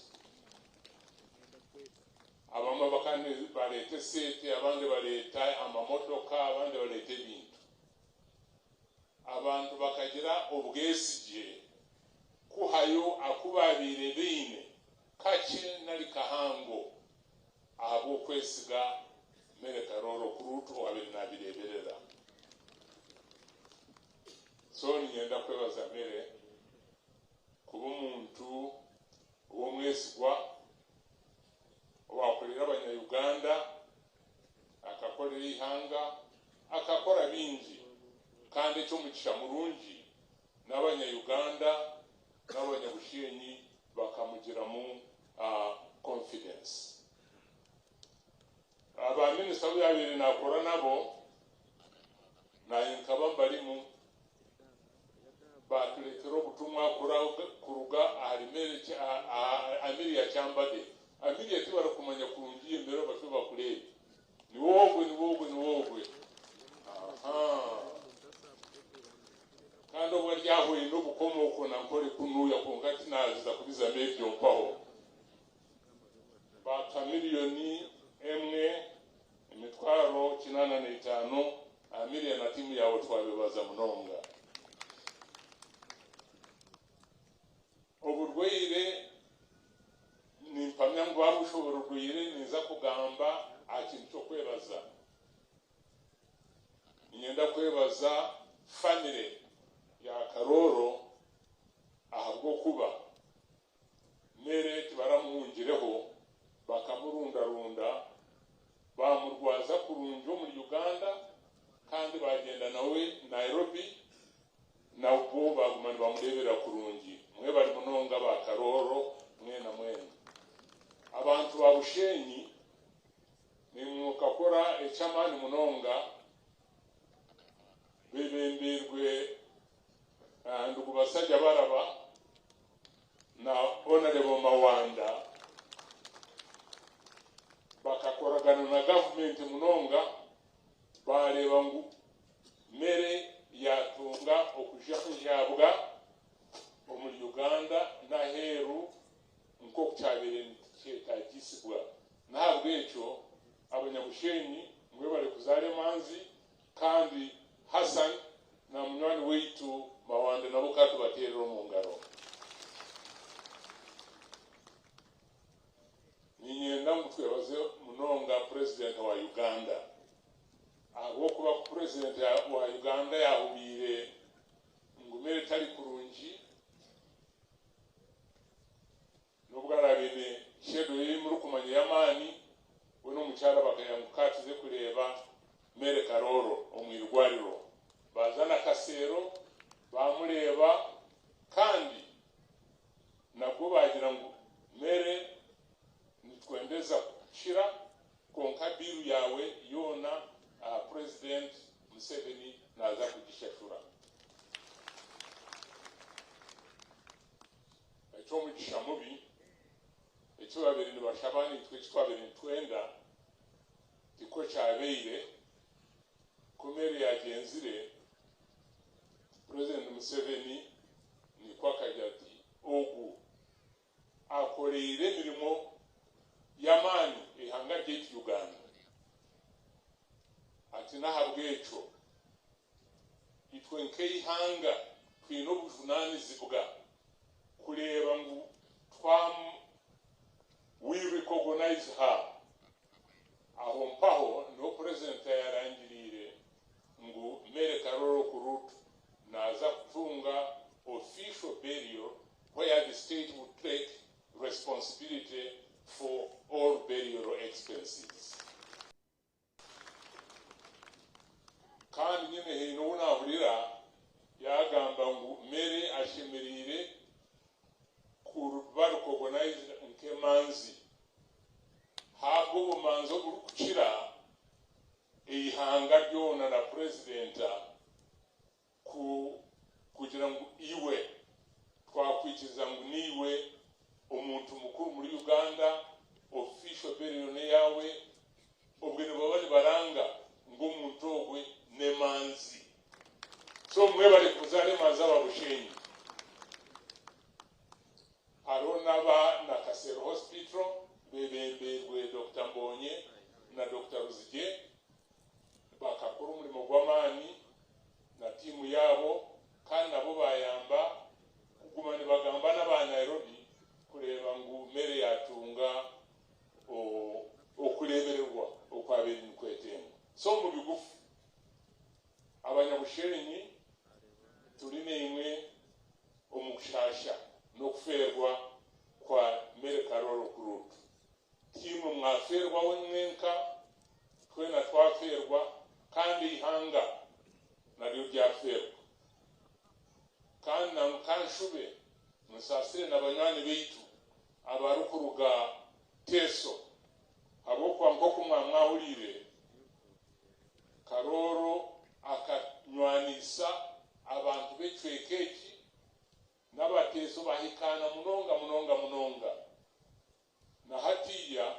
abamwe bakane balete sete abandi baleta amamotoka abandi balete bintu abantu bakagira obwesije kuhayo akubabire bine kache nali kahango abo kwesiga mere Karooro Okurut wabiri nabireberera so nyenda kwebaza mere kuba umuntu uwo mwesigwa wakorera abanya-Uganda akakorera ihanga akakora bingi kandi cyo mukisha murungi n'abanya-Uganda n'abanya-Bushenyi bakamugiramo confidence aba minister yabiri nakora nabo naye nkaba mbalimu batuletero butumwa kuruga arimere amiri ya cyambade amiri yatibara kumanya kurungiye mbere bashoba kurebe ni wogwe kandi obwo ryahuye n'obukomoko na nkore kunuya kungati naziza kubiza mebyo mpaho bata miliyoni emwe emitwaro 85 amiri na timu yawe twabibaza munonga oburweire nimpamya ngo barushobora urwire niza kugamba akintu cyo kwebaza nyenda kwebaza family ya Karooro ahabwo kuba mere tibaramuhungireho bakamurunda bamurwaza kurunjo muri Uganda kandi bagenda nawe Nairobi na abantu bamurebera kurungi mwe bali munonga ba Karooro mwena mwena abantu ba Bushenyi nimukakora echamani munonga bebemberwe ndugu basajja baraba na honorable Mawanda bakakoragana na government munonga bareba ngu mere yatunga okujahabwa omuri Uganda na heru nko kuchabire kyetagisibwa nahabwo ekyo abanyabushenyi mwe bari kuzare manzi kandi Hassan na munywani weitu Mawanda nabo katu baterera mu ngaro ninyenda mutwebaze munonga president wa Uganda abo kuba president wa Uganda yahubire ngumere tali kurungi nubwarabene shedo yimuru kumanya yamani wono mucyara bakayangukatize kureba mere Karooro omuri Gwariro bazana kasero bamureba kandi nabwo bagira ngo mere nitwendeza kushira konka biru yawe yona president Museveni naza kugishashura icyo mugisha mubi icyo babiri nibashabani twabiri twenda iko cyabeire kumere yagenzire president Museveni ni kwakajati ogu akoreire mirimo yamani ihanga ry'iki Uganda ati nahabwecho itwenke ihanga kwino buvunani zivuga kureba ngu we recognize her aho mpaho no president yarangirire ngu mere Karooro Okurut naza kutunga official burial where the state would take responsibility for all burial expenses. Kandi nyine hino unahurira yagamba ngu mere ashemerire kubarukogonize nke manzi habwo bumanzo burukukira ihanga ryona na presidenta kugira ngo iwe twakwikiza ngo niwe umuntu mukuru muri Uganda official burial yawe ubwene babali baranga ngo umuntu ogwe nemanzi so mwe bali kuzale manza ba Bushenyi arona ba na Kasero Hospital bebemberwe Dr. Mbonye na Dr. Okuzike bakakora umurimo gw'amani na timu yabo kandi nabo bayamba kugumana bagamba n'aba Nairobi kureba ngu mere yatunga okurebererwa okwabiri nkwetengo so mu bigufu abanyabushenyi turi nemwe omukushasha no kuferwa kwa mere Karooro Okurut timu mwaferwa wenenka twena twaferwa kandi ihanga naryo ryaferwa kandi nankanshube musasire n'abanyani beitu abarukuruga Teso abo kwa nkoko mwamwahurire Karooro akanywanisa abantu becwekeki n'abateso bahikana munonga na hatiya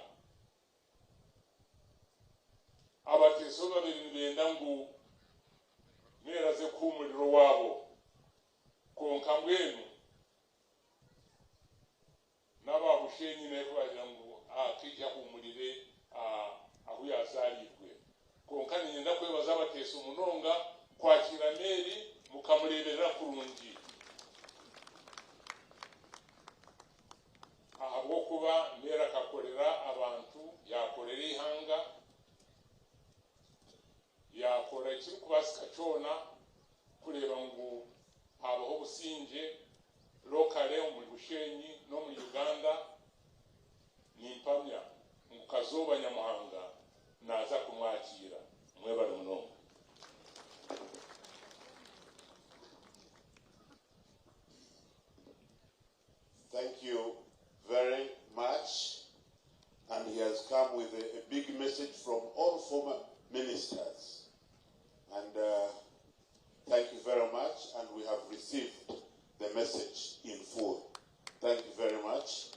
abateso babiri benda ngu meraze kumuriro wabo konka mbwenu n'ababushenyi nevagira ngo akija kumurire aho yazalirwe konka nyenda kwebaza abateso munonga kwakira meri mukamureberera kurungi ahabwo kuba mera kakorera abantu yakorera ihanga yakora ikiri kubasika cyona kureba ngo habaho Busingye lokale omuri Bushenyi no muri Uganda nimpamya mukazoba nyamuhanga naza kumwakira mwe bari munonga. and we have received the message in full. Thank you very much.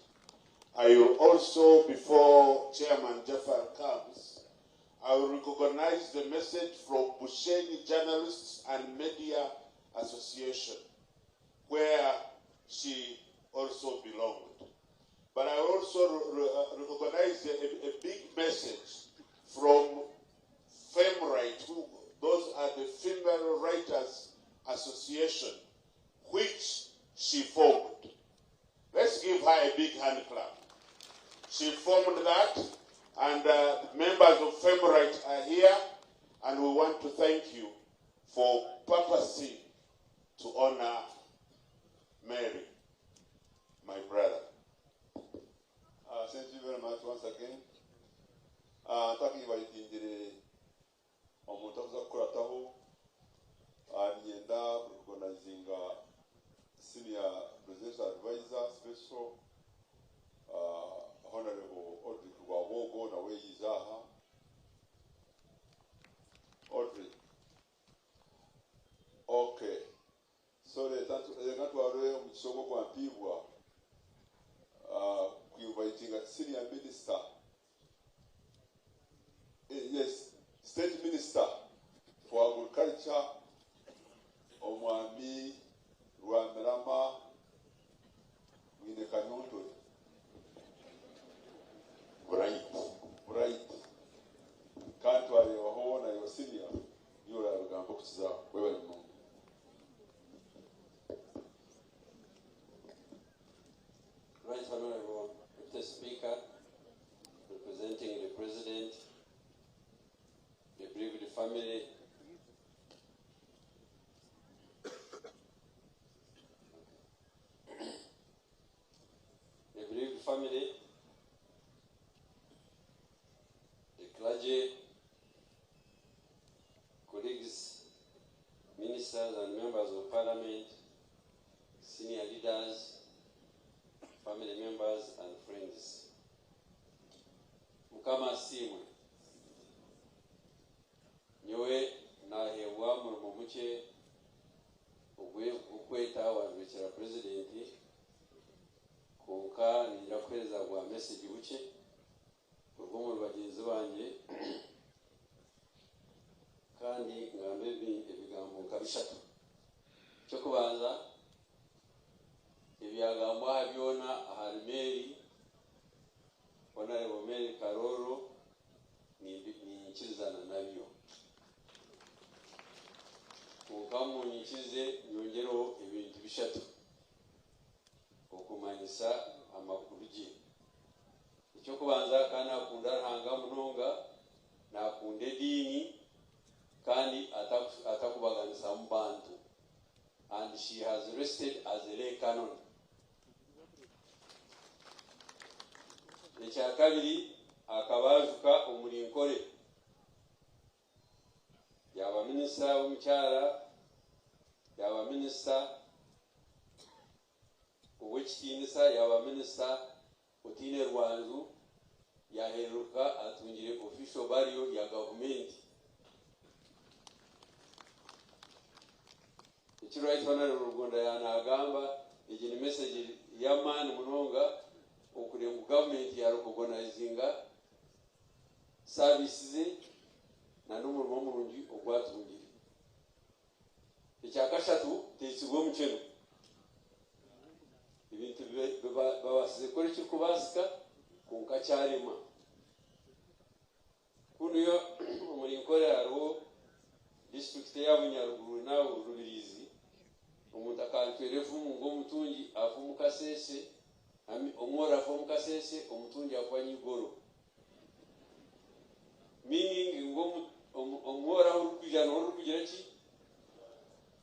I will also, before Chairman Jafar comes, I will recognize the message from Bushenyi Journalists and Media Association, where she also belonged. But I also recognize a big message from FemRight, those are the Female Writers Association, which she formed. Let's give her a big hand clap. She formed that, and the members of FemRight are here, and we want to thank you for purposing to honor Mary, my brother. Thank you very much once again. Talking about the Omutaza Kurataho, and Yenda recognizing Senior Presidential Advisor, Special Honorable Audrey Kubawogo, na way Izaha. Audrey. Okay. So the Natware Misogo Pibwa. Inviting a senior minister, yes, state minister for agriculture, Omwami Rwamerama Winekanyonto. Right. Can't worry, your home and your senior, you are going to box up. Right, Honorable Mr. Speaker, representing the President, the bereaved family, the clergy, colleagues, ministers and members of Parliament, senior leaders, family members and friends. Mukama simwe. Nyowe na hewa mumuche ukweta wa Ministerial President konka nirakweza gwa message buche urwo mu bagenzi banje kandi ngambe ebigambo kabishatu cyo kubanza ibyagambo habyona ahari Mary Honorable Mary Karooro ni nkizana nabyo kunkamu nyikize nyongero ibintu bishatu okumanyisa amakuru gi icyo kubanza kana akunda hanga munonga na akunde dini kandi atakubaganisa mu bantu, and she has rested as a lay canon. Ecya kabiri akabajuka omurinkore yaba minister w'umucyara yaba minister uw'ekitinisa yaba minister utine Rwanzu yaheruka atungire official burial ya government. Right Honorable Rugunda yanagamba igi ni message ya man munonga okure mu government ya recognizinga services na n'umurimo murungi ogwatungire. Icyakashatu tesigwo mukeno ibintu babasize kuri kikubasika kunka cyarema kunuyo umurinkore haro district ya Bunyaruguru na Rubirizi umuntu akaltwerefu ngo mutungi afu mukasese omwora afu mukasese omutungi afanye igoro, meaning ngo omwora urukujana urukugira ki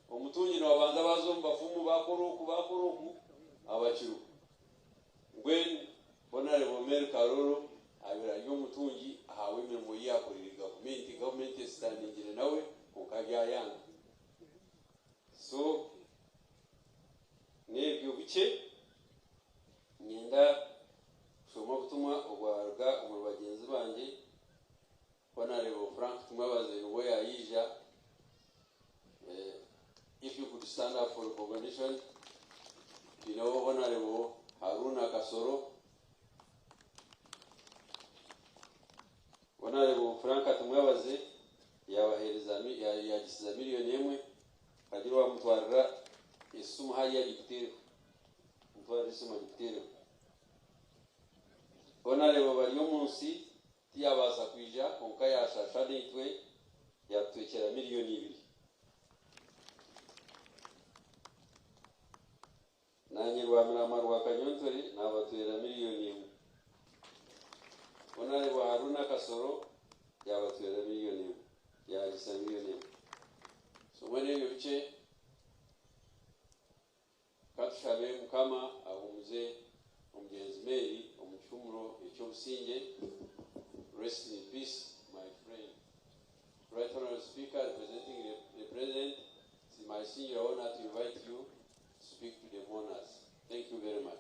omutungi no abanza bazomba fumu bakoroku abakiru ngwen Honorable Mary Karooro abira yo mutungi ahawe imirimo yakorera government standing nawe ukajya yanga. So nebyo bice nyenda shoma gutuma ogwarga mu bagenzi banje Honorable Frank tumabaze ngo yayija if you could stand recognition. You know, Honorable Haruna Kasoro, Honorable Franka Tumwabaze, yagisiza miliyoni imwe kagira bamutwarira isumu hariya Dignitary, mutwarira isumu Dignitary. Honorable bari munsi tiyabaza kwija konka yashasha nitwe yatwekera miliyoni 2. Nanye rwamira rwa Kanyontore nabatwera miliyoni 1. Honorable Haruna Kasoro yabatwera miliyoni 1. Yagisa miliyoni 1. So mwene yobice katushabe mukama ahumuze omugenzi Mary omuchumuro ekyo Busingye. Rest in peace, my friend. Right Honorable Speaker, representing the President, it's my senior honor to invite you to speak to the mourners. Thank you very much.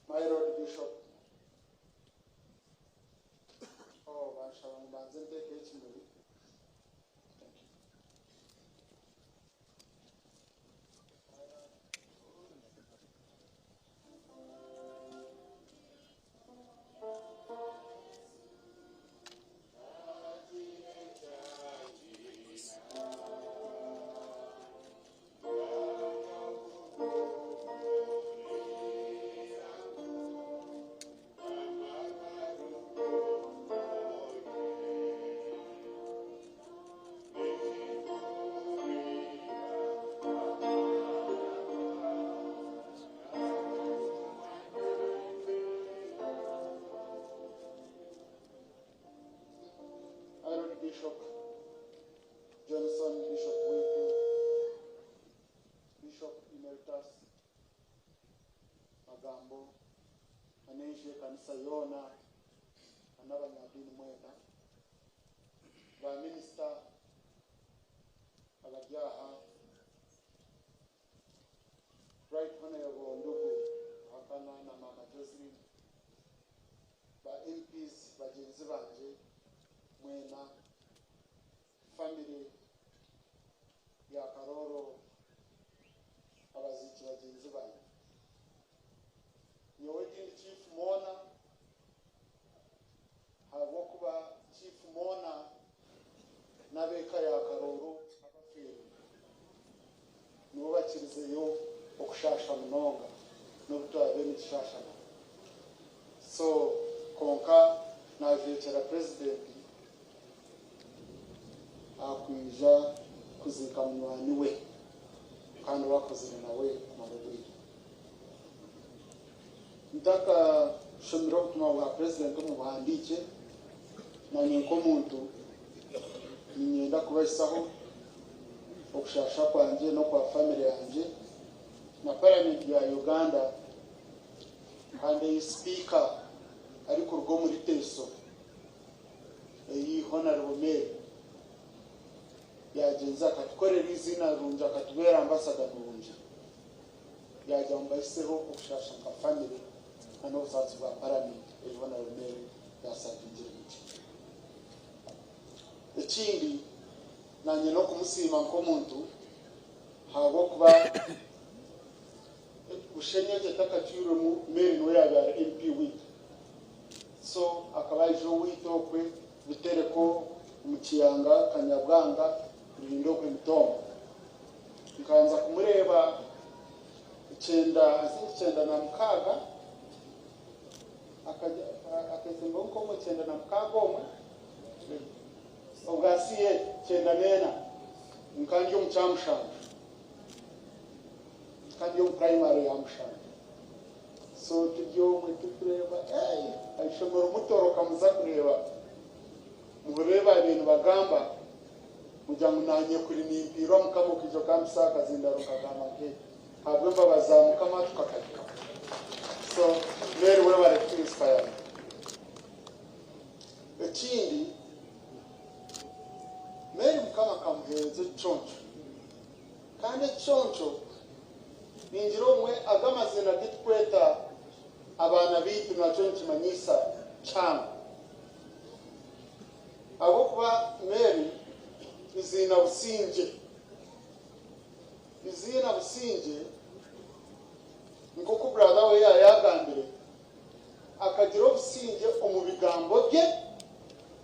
My Lord Bishop, Thank you. Bishop Johnson, Bishop Wiku, Bishop Emeritus Magambo, aneje kanisa yona anabanyadini mwenda ba minister abajyaha right honorable ndugu hakana na mama Josephine ba MPs bagenzi banje mwena family ya Karooro abaziki bagenzi banje nyowe chief mona habo kuba chief mona nabeka ya Karooro abafiri nibo bakirizeyo okushasha munonga no butwabe n'ikishasha so konka na vechera president akwija kuzika munwani we kandi wakozere nawe kumaburi ndaka shomiro kuma wa president mu bandike nanye ko muntu ninyenda kubasaho okushasha kwanje no kwa family yanje na parliament ya Uganda kandi speaker ariko rwo muri Teso iyi honorable Mary yagenza katukorera izina runja katubera ambassador runja yajya mbayiseho okushasha ka family and obusatsi bwa parliament iyi honorable Mary yasabinjira ekindi nanye no kumusima nko muntu habo kuba Bushenyi takatiro mu Mary no yaba MP wit so akabajo witokwe bitereko mukiyanga kanyabwanga rindo kw'imitombo nkanza kumureba 9 na mukaga akatembo nko mu 9 na mukaga omwe ogasiye 9 nena nkandi yo muchamushanga kandi yo primary ya mushanga so tujyo mwe tukureba ayishobora mutoroka muza kureba mureba ibintu bagamba mujangu nanye kuri nimpiro mukamukijo kamsaka zindaruka kanake habwe babazamuka matukakajya so very well inspired ekindi bamuheze choncho kandi choncho ninjiro umwe agamazina gitweta abana bitu naco nkimanyisa cyane abo kuba Mary izina Busingye nk'uko brother we yayagambire akagira Busingye mu bigambo bye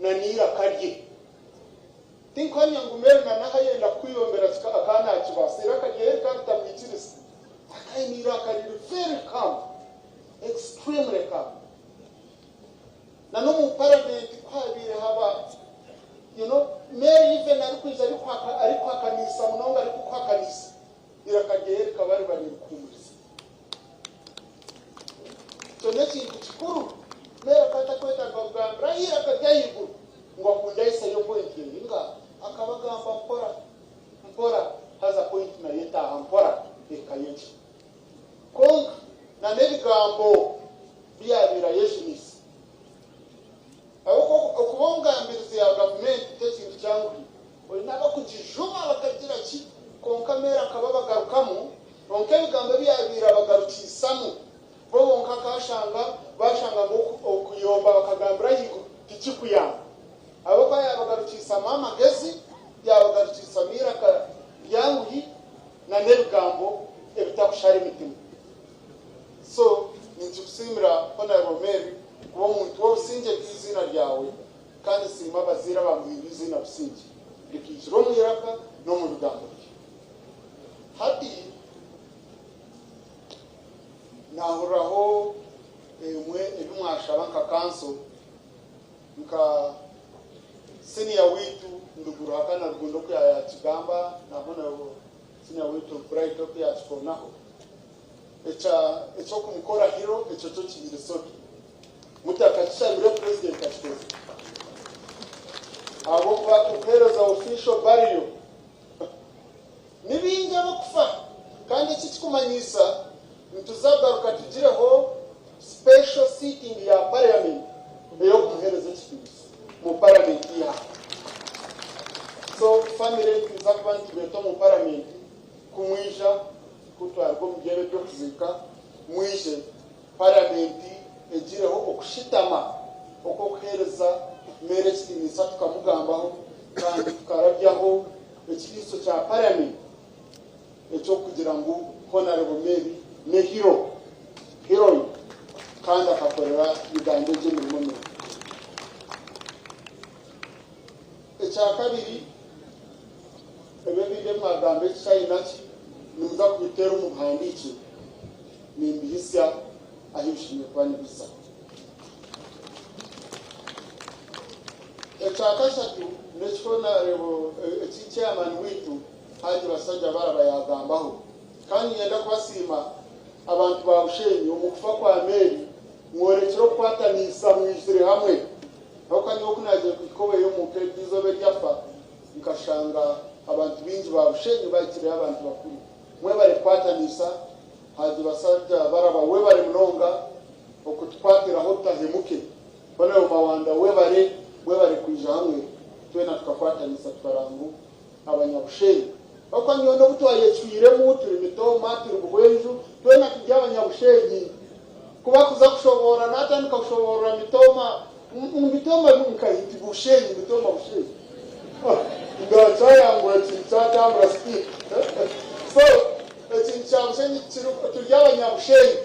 na nirakarye tinkanya ngo Mary na yenda kuyombera akana kibasira kagiye katamwikirisa akaye nirakarye very calm, extremely calm. Na no mu parliament kwabire haba Mary even ari kwakanisa munonga ari kwakanisa irakagere kabari bari kumurisa so nekintu kikuru Mary akata kweta bagambra irakagayibu ngo akunda isa yo point yinga akabagamba mpora has a point na yeta mpora ekayeje konk na nebigambo byabira yeshinisi okubongambiriza ya government tekintu cyangu olinaba kujijuma bakagira ki konka Mary akaba bagarukamo ronke bigambo byabira bagarukisamo bo bonka bashanga okuyomba bakagambira yigo tikikuyamba abo kwa bagarukisa mama gezi yabagarukisa miraka yangu na nebigambo ebitakushara imitima so ninjukusimira Honorable Mary kuba umuntu wo Busingye kw'izina ryawe kandi sima bazira bamuhira izina Busingye rikishiro mwiraka no mu bigambo bye hati nahuraho emwe ebimwashaba nka council nka senior witu nduguru hakana rugundo ko ya kigamba nabona senior witu bright ko ya chikonaho echo kumukora hero echo cyo kibire soki mutakakisha mire president ashikoze abo bakupereza official burial nibinge bakufa kandi kikumanyisa ntuzagaruka tugireho special sitting ya parliament eyo kumuhereza kibisi mu parliament ya so family nzakubantu beto mu parliament kumwisha kutwarwa mu gihe byo kuzika mwishe parliament egireho okushitama okuhereza Mary kinisa tukamugambaho kandi tukarabyaho ekiriso cya parliament echo kugira ngo Honorable Mary ne hero kandi akakorera bigambo bye mu muno ecya kabiri ebebide magambo cyayinaki nuza kubitera umuhandiki nimbihisa ahishimye kwani bisa echakashatu nechona rebo chairman witu haji basajja barabayagambaho kandi yenda kwasima abantu ba Bushenyi umukufa kwa Mary mworekero kwatanisa mwishire hamwe bakanye okunaje kukowe yo mu kebizo byafa nkashanga abantu binji ba Bushenyi bakire abantu bakuru mwe bari kwatanisa haji basajja barabawe bari mnonga okutwatira hotahemuke bane mawanda we bari kuija hamwe twena tukakwatanisa twarangu abanyabushenyi bakanye no butwaye twire mutu imitoma turi buhwenju twena tujya abanyabushenyi kuba kuza kushobora natandika kushobora mitoma nkahiti Bushenyi mitoma Bushenyi ngachaya ngo tsitata mrasti so etsincha Bushenyi tujya abanyabushenyi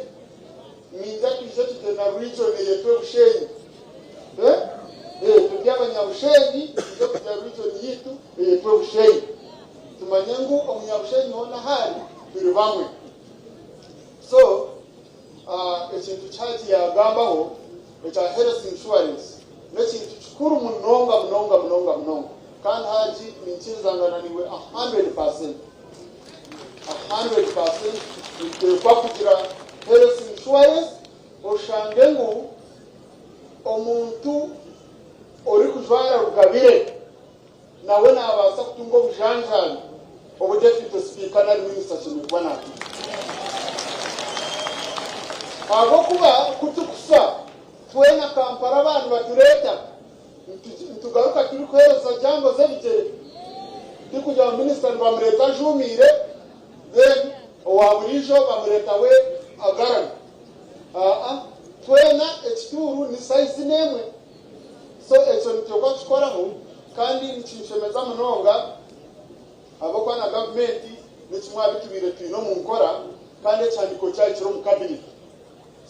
minza tuje tugena region yetwe Bushenyi tujya abanyabushenyi tujya kujya region yitu yetwe Bushenyi tumanyengu umunyabushenyi hona hari turi bamwe so ekintu cyaji yagambaho echa health insurance nekintu kikuru munonga kandi haji ninchizangananiwe 100% kwa kugira health insurance oshangengu omuntu ori kujwara rugabire nawe nabasa kutunga obujanjani obudefite speaker na minister kimibwana abo kuba kutukufa twena Kampala abantu batureta ntugaruka turi kuhereza jango zebigere tikuja minister bamureta jumire then owaburijo bamureta we agaran twena ekituru ni size nemwe so ekyo nityo tukolaho kandi nikinshemeza munonga abakwana government nikimwa bitubire twino mu nkora kandi ekyandiko kyakiro mu cabinet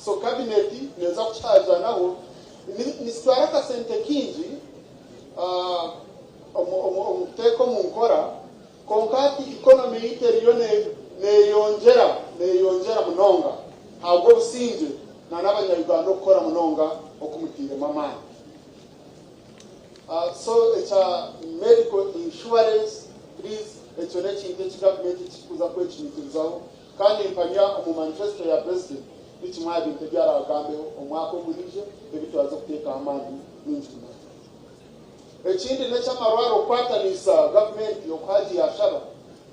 so cabinet neza kuchaza naho nisitwara kasente kingi omuteko mu nkora konkati economy iteriyo neyongera munonga habwo Busingye na n'abanyarwanda okukora munonga okumutire mamani so it's a medical insurance please ekyo nekintu ekigavumenti kikuza kwekimikirizaho kandi mpanya mu manifesto ya president nikimwa bintu byaragambeho omwaka ogurije ebitwaza kuteeka amaani mingi muno ekindi nekyamarwaro okwatanisa gavumenti okwaji yashaba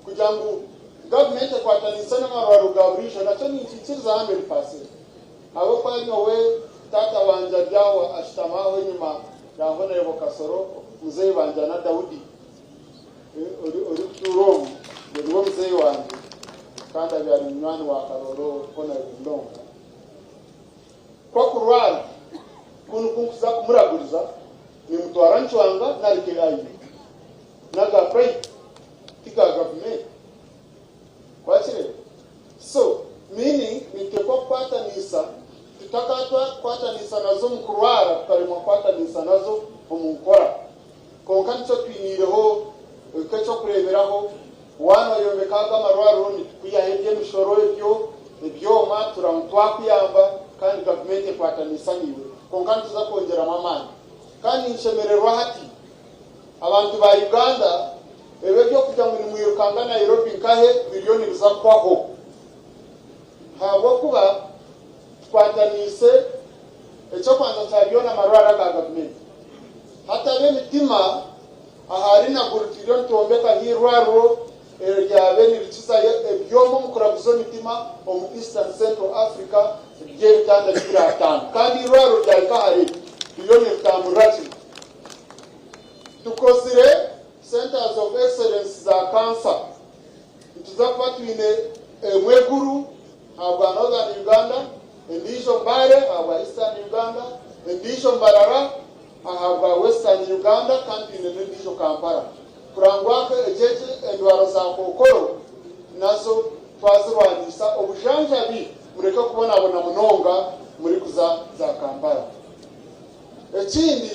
kugira ngu gavumenti ekwatanisa n'amarwaro ga burijo nakyo ninkikiriza 100%. abo kwanyowe tata wanje ajyaho ashitamaho inyuma ya Honorable Kasoro muzee wanje na Daudi uri kuturomu niwo muzee wanje kandi abyari munywani wa Karooro Okurut kwa kurwara kunu kunkuza kumuraguriza ni mutwara ncwanga narike ayi naga pray tika government kwachire so meaning niteko kwatanisa tutakatwa kwatanisa nazo mukurwara tukarimo kwatanisa nazo omukora konka nicyo twinireho icyo kureberaho wana yombekaga amarwaro ni kuyahebye mishoro ibyoma turamutwakuyamba kandi government kwatanisa niwe konka tuza kongera amamani kandi nshemererwa hati abantu ba Uganda ebyo kujya mu mwirukanga Nairobi nkahe miliyoni bizakwaho habo kuba twatanise ecyo kwanza cyabiona amarwara ga government hata be mitima ahari na gurutiro ntombeka hirwaro eryabe nirikiza ebyomo mukurabuzo mitima omu Eastern Central Africa bye bitanda biratana kandi irwaro ryalika hari miliyoni 5 tukosire centers of excellence za cancer tuza kuba twine mweguru aba Northern Uganda endisho mbare aba Eastern Uganda endisho mbarara aba Western Uganda kandi endisho Kampala kurangwaka ejeje endwaro za kokoro nazo twazirwanisa obushanjabi mureka kubona abona munonga muri kuza za Kampala ekindi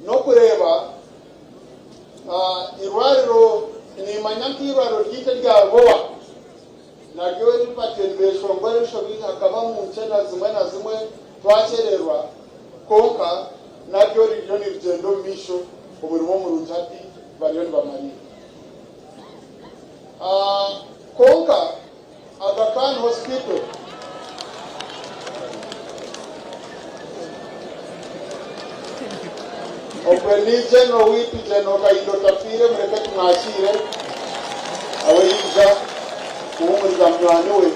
no kureba irwariro ni manyankirwaro ryite ryagowa naryo ripatembeshwa ngoresho bikakaba mu ncena zimwe na zimwe twakererwa konka naryo ryo ni rugendo misho umurimo mu runjati bariyo bamari konka Aga Khan Hospital Okweli General Wipi General Kaido Tafire mreketi mwashire aweiza kuhumuriza mnywaniwe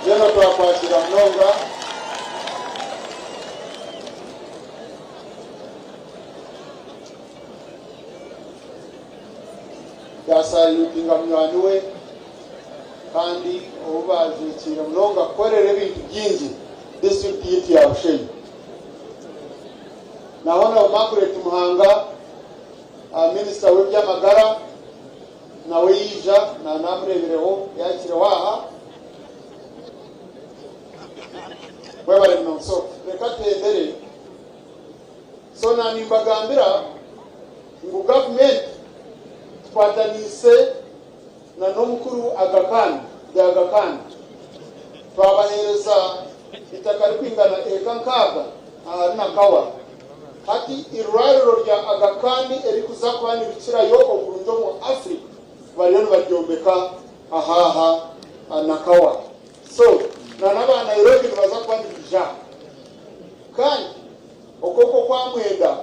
General Tuwakwashira mnonga yasalutinga mnywaniwe kandi obazikira mnonga korere bintu byingi district yiti ya Bushenyi naona Okurut Muhanga minister w'ebyamagara nawe yija na namurebereho yakire waha webale mnonso reka tendere so nani mbagambira ngo government twatanise na nomukuru Aga Khan twabahereza itakari kwingana eka nkaga na kawa hati irwariro rya Aga Khan eri kuzakwana bikira yo oburunjo mu Africa bariyo baryombeka ahaha na kawa so na naba Nairobi baza kwandikija kandi okoko kwa mwenda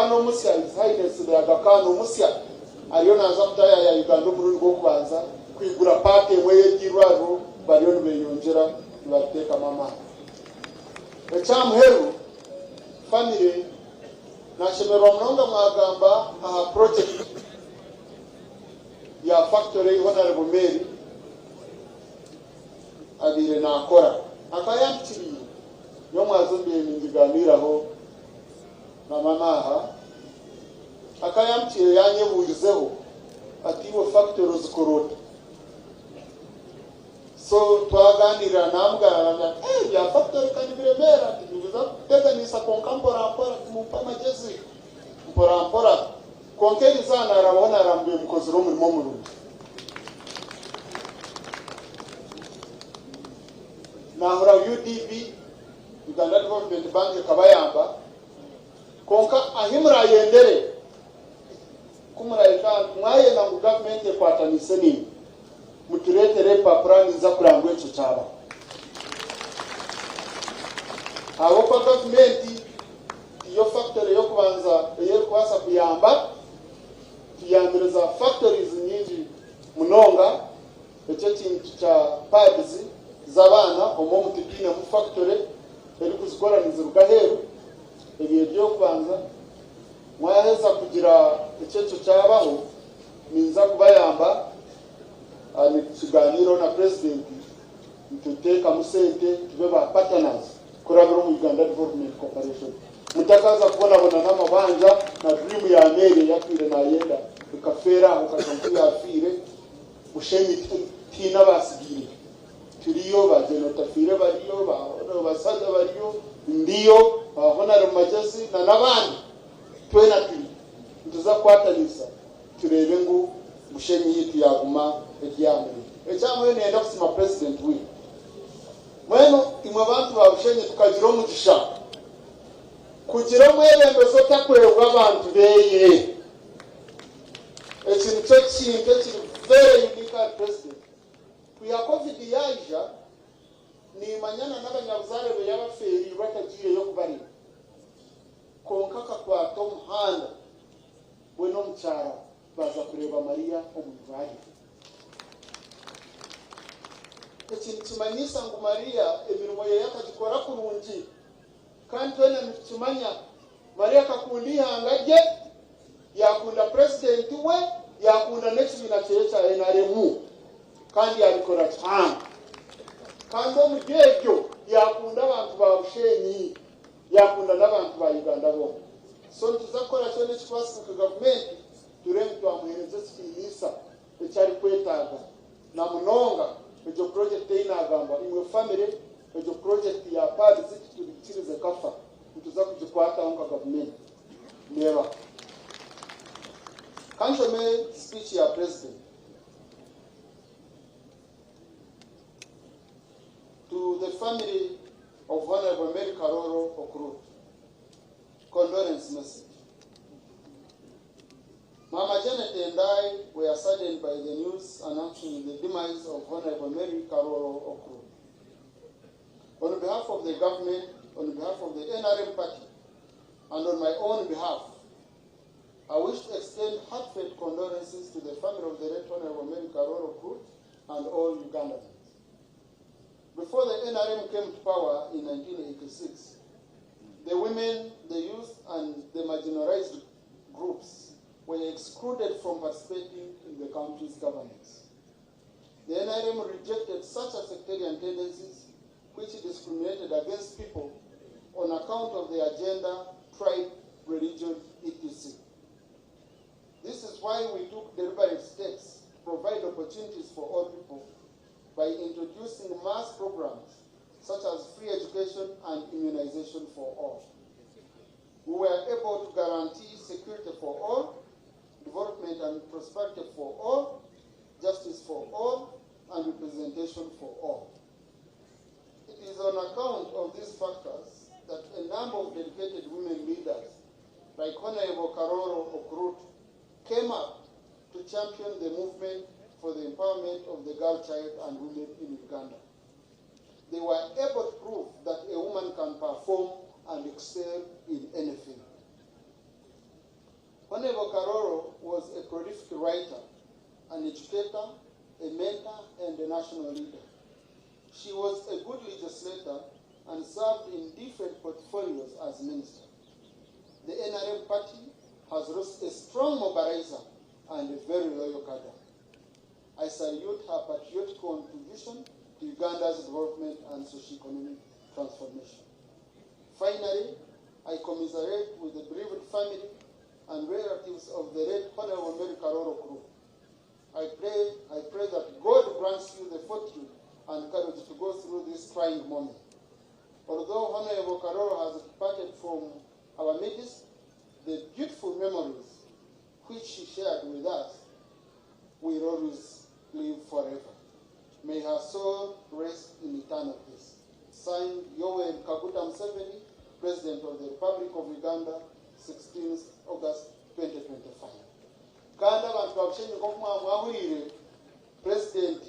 Kano Musya, His Highness Kano Musya, ariyo naza kutaya ya Uganda omulundi gw'okubanza kwigura paaka emwe y'ekirwaro bariyo nibeyonjera nibateekamu amaani. Ekyamuheru family nashemerwa munonga mwagamba aha project ya factory Honorable Mary abire nakora akayampitiriye yo mwazumbiye nindiganiraho na mamaha akayampitiriye yanyeburizeho ati wo factory zikorota. So twaganira namugana ya factory kandi biremera tubiza kuteganisa konkampora kumpa magezi mpora konkeri sana arabona arambiye mukozi ro muri momuru nahora UDB Uganda Development Bank kabayamba konka ahimura yendere kumura ika mwaye na government ekwatanise nini muturetere papura niza kurangwa echo cyaba abo kwa government iyo factory yo kubanza yo kwasa kuyamba kuyambiriza factories nyingi munonga ecyo kintu cha pads zabana omo mutibine mu factory eri kuzikora nizirugaheru ebiye byo kubanza mwaheza kugira icyo cyabaho ninza kubayamba ani kiganiro na president ntuteka musente tube ba partners kurabira mu Uganda Development Corporation mutakaza kubona n'amabanja na dream ya mere yakwire na yenda ukafera ukakampu yafire Bushenyi tina basigire turiyo bagenotafire bariyo basaza bariyo ndiyo Honorable Majesi na nabandi twena turi ntuza kwatanisa turebe ngo Bushenyi yitu yaguma ekyamwe ekyamwe nenda kusima president we mweno imwe abantu ba Bushenyi tukagiro mugisha kugira mwebembezo takwebwa abantu beye ekintu ky'ekintu very unique president kuya covid yaija ni manyana n'abanyabuzare be yabaferi batagiye yo kubari konkaka kwa Tom Handa bweno mucyara baza kureba Maria omuvali ekintu kimanyisa ngo Maria emirimo ye yakagikora kurungi kandi twena nikimanya Maria kakundi hangaje yakunda president we yakunda n'ekibina cya NRM kandi yabikora cyane kandi omugegyo yakunda abantu ba Bushenyi yakunda n'abantu ba Uganda bo so ntuzakora cyane kikwasi ku government tureme twamuhereze sikimisa ecyari kwetaga na munonga ejo project inagamba imwe family ejo project ya padi zikitubikirize kafa ntuza kujikwata onka government never kanjo me speech ya president to the family of Honorable Mary Karooro Okurut condolence message. Mama Janet and I were saddened by the news announcing the demise of Honorable Mary Karooro Okurut. On behalf of the government, on behalf of the NRM party, and on my own behalf, I wish to extend heartfelt condolences to the family of the late Honorable Mary Karooro Okurut and all Ugandans. Before the NRM came to power in 1986, the women, the youth, and the marginalized groups were excluded from participating in the country's governance. The NRM rejected such a sectarian tendencies which discriminated against people on account of their gender, tribe, religion, etc. This is why we took deliberate steps to provide opportunities for all people by introducing mass programs such as free education and immunization for all. We were able to guarantee security for all, development and prosperity for all, justice for all, and representation for all. It is on account of these factors that a number of dedicated women leaders, like Honorable Karooro Okurut, came up to champion the movement for the empowerment of the girl child and women in Uganda. They were able to prove that a woman can perform and excel in anything. writer, an educator, a mentor, and a national leader. She was a good legislator and served in different portfolios as minister. The NRM party has lost a strong mobilizer and a very loyal cadre. I salute her patriotic contribution to Uganda's development and socio-economic transformation. Finally, I commiserate with the bereaved family and relatives of the late Honorable Karooro Okurut. I pray that God grants you the fortune and courage to go through this trying moment. Although Honorable Karooro has departed from our midst, the beautiful memories which she shared with us will always live forever. May her soul rest in eternal peace. Signed, Yoweri Kaguta Museveni, President of the Republic of Uganda, 16th August 2025. Kandi abantu babushenyi ko mwahurire President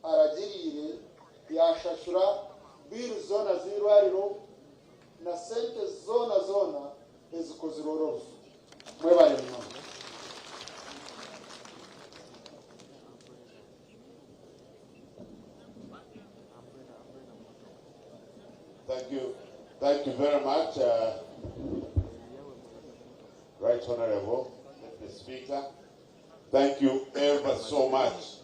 aragirire yashashura biru zona zirwariro na sente zona ezikozirorofu mwebale mwana. Thank you very much, Right Honorable the Speaker. Thank you ever so much.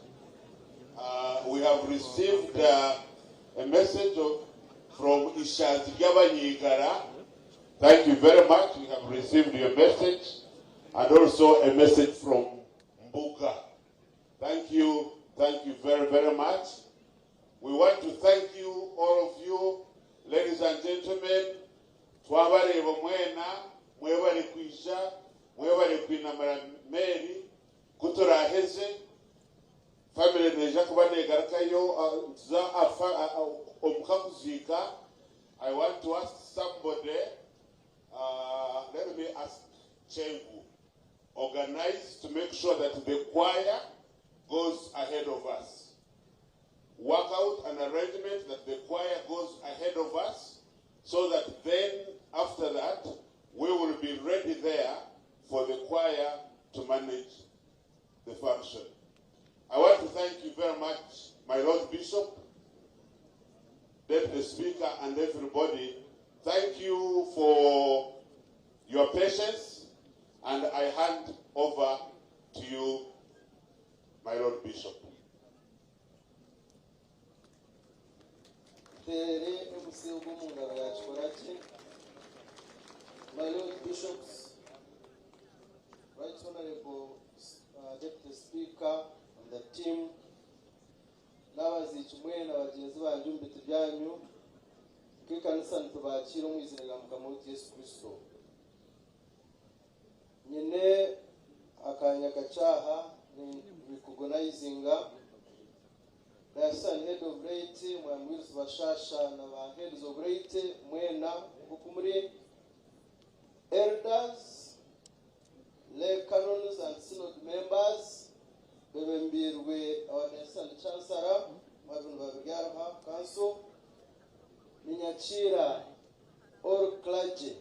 We have received a message from Ishaz Gabanyigara. Thank you very much. We have received your message and also a message from Mbuka. Thank you very much. We want to thank you, all of you, ladies and gentlemen. Twabareba mwena, mwebale kwisha, mwebale kwinamara meri, kuturaheze, family neja kubane garakayo, za Okuziika. I want to ask somebody, let me ask Chengu, organize to make sure that the choir goes ahead of us. Work out an arrangement that the choir goes ahead of us so that then, after that, we will be ready there for the choir to manage the function. I want to thank you very much, my Lord Bishop, Deputy Speaker, and everybody. Thank you for your patience, and I hand over to you, my Lord Bishop. My Lord Bishops, Right Honorable Deputy Speaker and the team, n'abazichumwe n'abagenzi banyu mbiti byanyu kwikanisa ntubakira mu izina rya Mukama Yesu Kristo. Nyine akanya kacaha ni recognizinga Nasan head of rate mwamwiriza bashasha na ba heads of rate mwena Okumuri, elders, lay canons and synod members, bebembirwe our Nasan Chancellor, Mavin Babigarha Council, Minyachira, all clergy,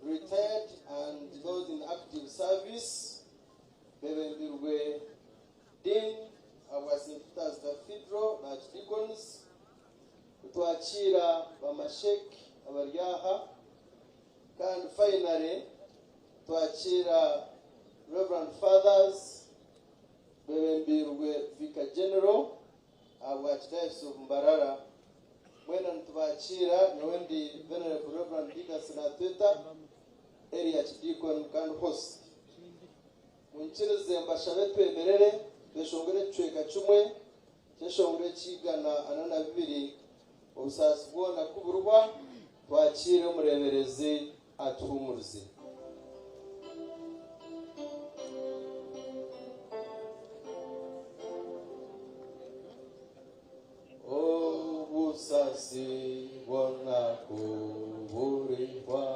retired and those in active service, bebembirwe Dean our St. Peter's Cathedral, Archdeacons, Tuachira, Bamashek, Abaryaha, and finally, Tuachira, Reverend Fathers, Bebembirwe Vicar General, our Archdiocese of Mbarara, when Tuachira, Noendi, Venerable Reverend Dika Senateta, Area Archdeacon, can host. Munchile Zembashavetu Eberere, Beshongere Chweka Chumwe, Cheshongere Chigana, Anana Viri, Usasbona Kuburwa, Tuachire Murevereze Atumurzi. O Usasi Wana Kuburwa,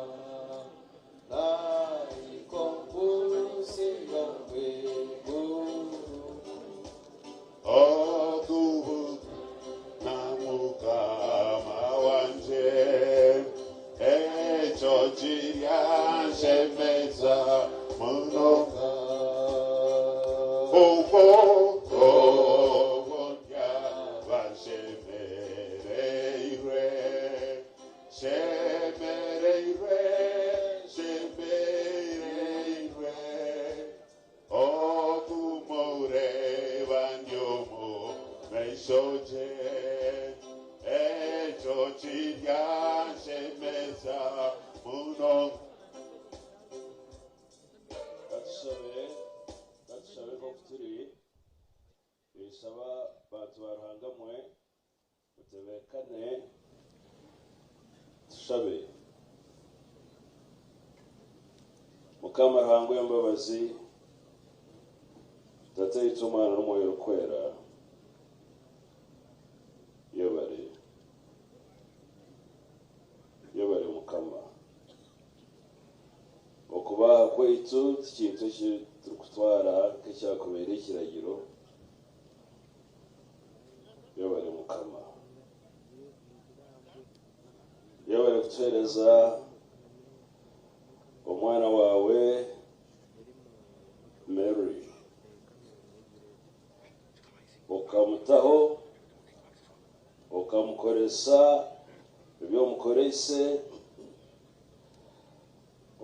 Nai Kompurusi Yomwe. Oku namukama wanje echo chirya shemeza munoka shemereirwe, shemereirwe, shemereirwe. Otumureba ndyomo meishoje, echo chirya shemeza muno. Katushabe kokuturi bisaba bantu baruhangamwe mutebekane tushabe mukama ruhango y'ambabazi tatayitse umwana n'umwoyo rukwera yobare mukama okubaha kwaitu ikintu turi kutwara nk'ekyakubera ekiragiro yobare mukama yobare kutuhereza omwana wawe Mary okamutaho okamukoresa ibyo mukorese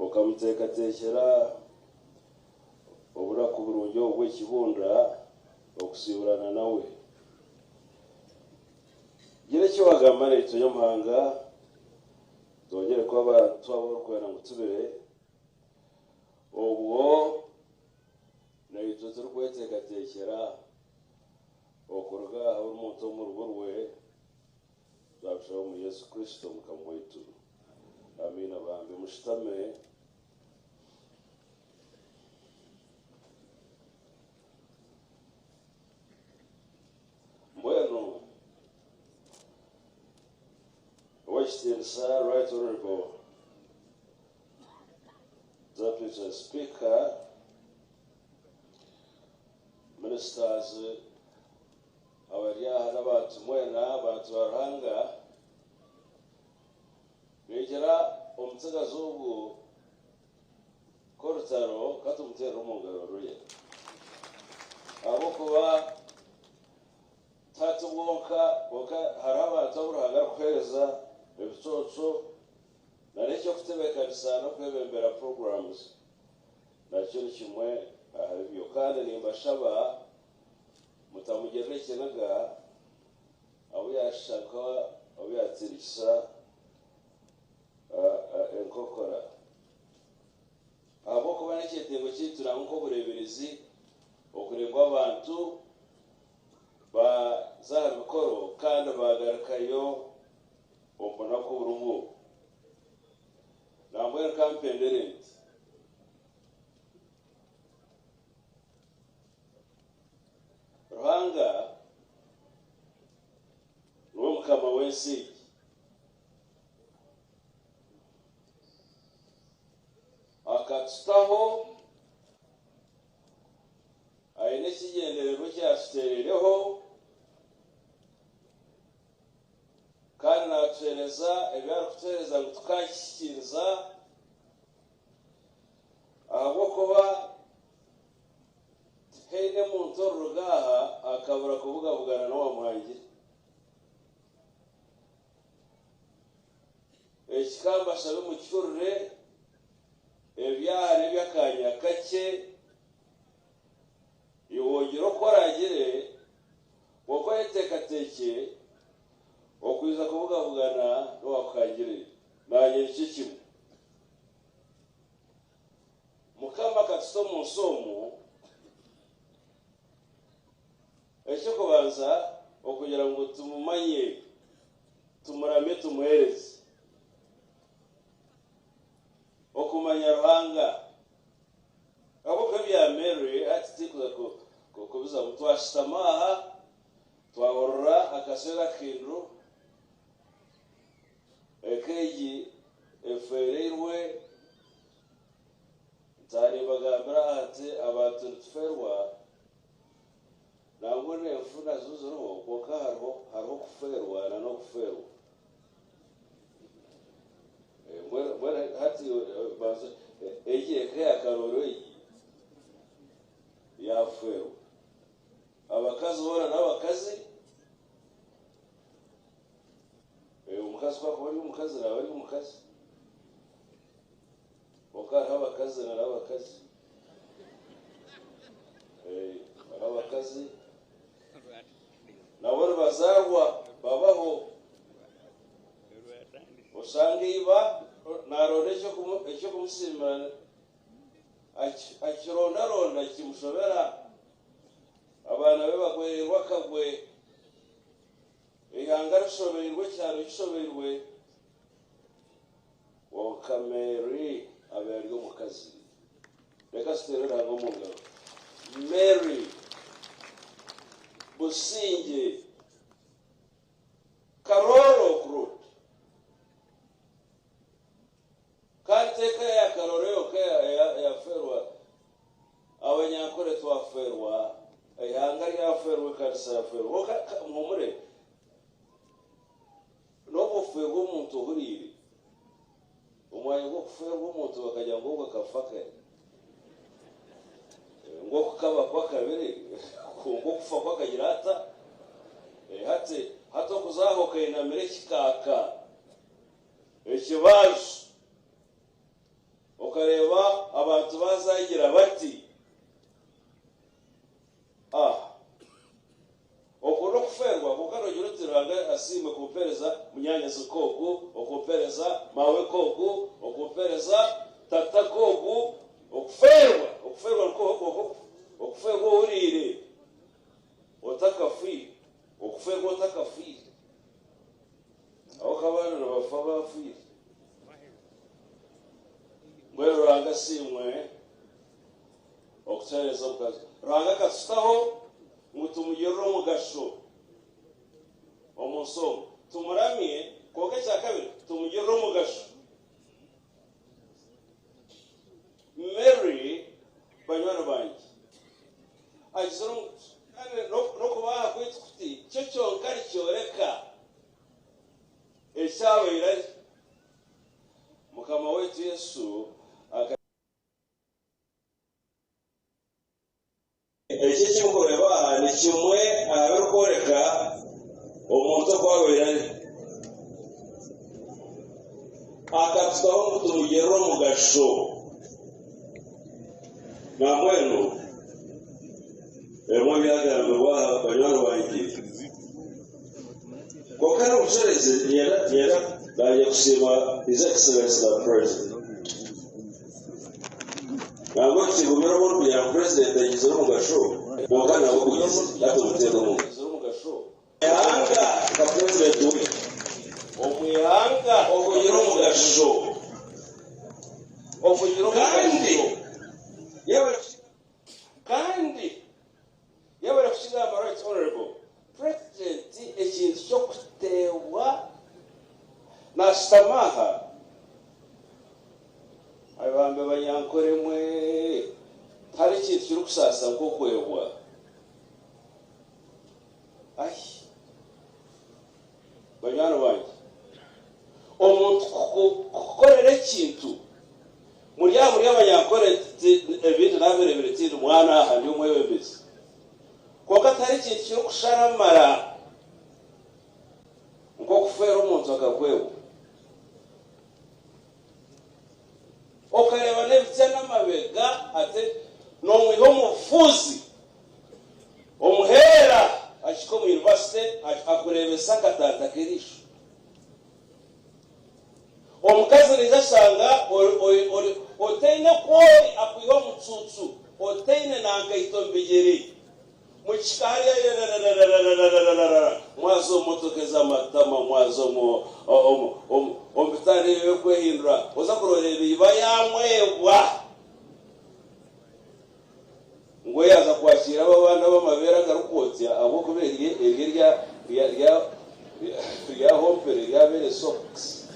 okamuteekateekera oburaku burungi obw'ekibunda okusiburana nawe gira eki wagamba naitu nyamuhanga twongere kuba twaba orikwenda ngu tubire obwo naitu turi kweteekateekera okuruga aho omuntu omu rugo rwe twakushaba omu Yesu Kristo mukama waitu amina bambi mushitame. Bueno, Sir, Right Honorable Deputy Speaker, Ministers, abariya n'abantu mwena abantu baruhanga begera omutegazi ogu korutaro katumutera omungaro ruye abokuba tatu wonka hari abantu aburuhanga kuhereza ebicoco narekyo kutebekanisa no kwebembera programs nakyo ni kimwe ahari byo kandi nimbashaba mutamugerera ekinaga abo yashaka abo yatirisa enkokora abo kuba n'ekyetengo kituranga nk'obureberezi okuregwa abantu bazaha mikoro kandi bagarukayo ombona ko burumu nambwera kampenderent ruhanga niwe mukama w'ensi akatutaho aine ekigendererwa kyatuterereho kandi natuhereza ebyarikutuhereza ngu tukakikiriza ahabwokuba heine muntu orurugaha akabura kuvugavugana n'owamuhangire ekikamba ashabe mukihurire ebyahari ebyakanya kakye iwongere okoragire woko yeteekateeke okwiza kuvugavugana n'owakukangire nanye nikyo kimwe mukama katuta omu nsi omu ekyokubanza okugira ngu tumumanye tumurame tumuhereze okumanya ruhanga aboka bya Mary ati tikuza kubiza mutwashitama aha twahorora akasera kindu ekeji efereirwe tari bagambira ati abantu tuferwa nangwa n'enfuna zuzuriho kuko hariho kuferwa na no kuferwa mwere hati bazo egiye kaya Karooro yaferwa abakazi bona n'abakazi mukazi kwa bari umukazi na bari umukazi okara abakazi na abakazi abakazi nabo bazarwa babaho usangiba narone cyo kumusimana akironda kimushobera abana be bagwererwa kagwe ihanga rishobererwe cyane rishobererwe Kameri abari mu kazi reka siterera ngo mungaro Mary Busingye Karooro Okurut kateka ya Karooro ya ferwa abanyakore twaferwa ihanga rya ferwa karisa ferwa mumure no buferwa umuntu hurire umwanya wo kuferwa umuntu bakajya ngo bakafaka ngo kukaba kwa kabiri ngo kufa kwa kagirata hato kuzahoka inamere kikaka ikibazo ukareba abantu bazagira bati okuno kuferwa kukanogera tiranga asime kupereza munyanya zikogo okupereza mawe kogo okupereza tata kogo okuferwa okuferwa urire otakafi okuferwa otakafi aho kabana nabafa bafi mwero ranga simwe okutereza ukazi ranga kasitaho mutumugero mugasho omusomo tumuramie koke cya kabiri tumugero mugasho Mary banywana banjye ajisoro no kubaha kwitikuti cyo cyonkari cyoreka eshawe irari mukama wetu Yesu iki cy'ukureba ni kimwe arukoreka umuntu kwabera akatsaho mutumugero mugasho namwenu byagaragwa banywana banjye kokana umushereze yera baje kusiba His Excellency the President ntabwo kigumira mu ya President yagize mu gasho bokana wo kugize yatumutera mu gasho yanga ka President we omuyanga okugira mu gasho okugira kandi yabara kusiga ama rights honorable President ekintu cyo kutewa na stamaha abambe banyankoremwe hari ikintu kiri kusasa ngo kwebwa banyana banjye omuntu kukorera ikintu muri abanyakorera ibintu naberebere tindu mwana ahandi umwe webeze kuko atari ikintu kiri kusharamara ngo kufera umuntu akakwebwa okareba nebitya n'amabega ate nomwiho mufuzi omuhera akiko mu university akurebesa katata kirisho omukazi nizasanga oteine kwori akwiho mutsutsu oteine nangaito mbigeri muchikari mwazo motokeza matama mwazo ombitari yokwehindura oza kurorera iba yamwebwa ngo yaza kwakira abana b'amabera garukotya abo kubera ya hompere ya bere socks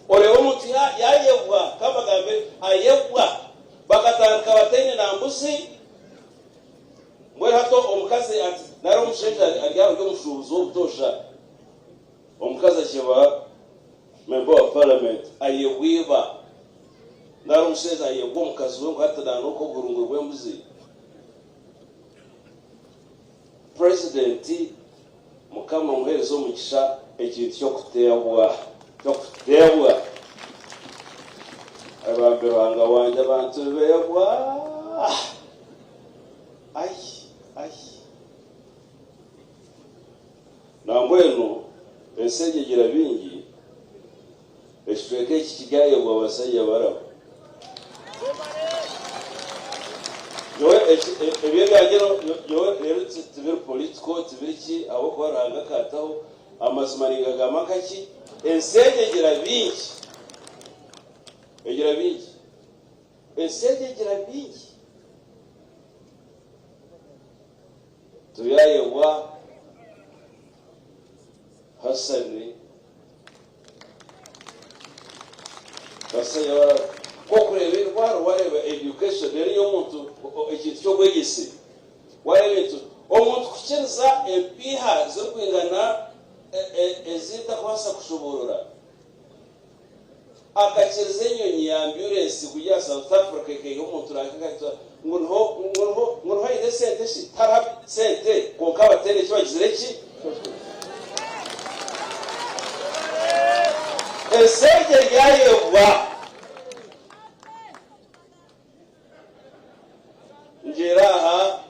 oreba muti yayebwa kamagambe ayebwa bakatandika batene na mbusi mwe hato omukazi ati nari omushenja aliyaho ry'omushubuzi w'obutosha omukazi akiba member of parliament ayebwiba nari omushenja ayebwa omukazi we ngo hatanana uko burungu rw'embuzi President mukama muherezo mukisha ekintu cyo kutebwa abambere wanje abantu bebwa ai nambwenu ensegegira bingi ekitweke ekikigaye bwa basajja barabo ebyengagero rero tibiri politiko tibiriki abo kubaranga kataho amazumaninga gamakaki ensegegira bingi ensegegira bingi tuyayewa Hasani basaya ko kurebe wareba education rero yo muntu ikintu cyo gwegese warebe omuntu kuchiriza empiha zo kwingana ezita kwasa kushoborora akachiriza enyonyi ya ambulance kujya South Africa ke omuntu rakakata ngo ide sente shi tara sente ko kabatere kibagizire ki esege yayewa njeraha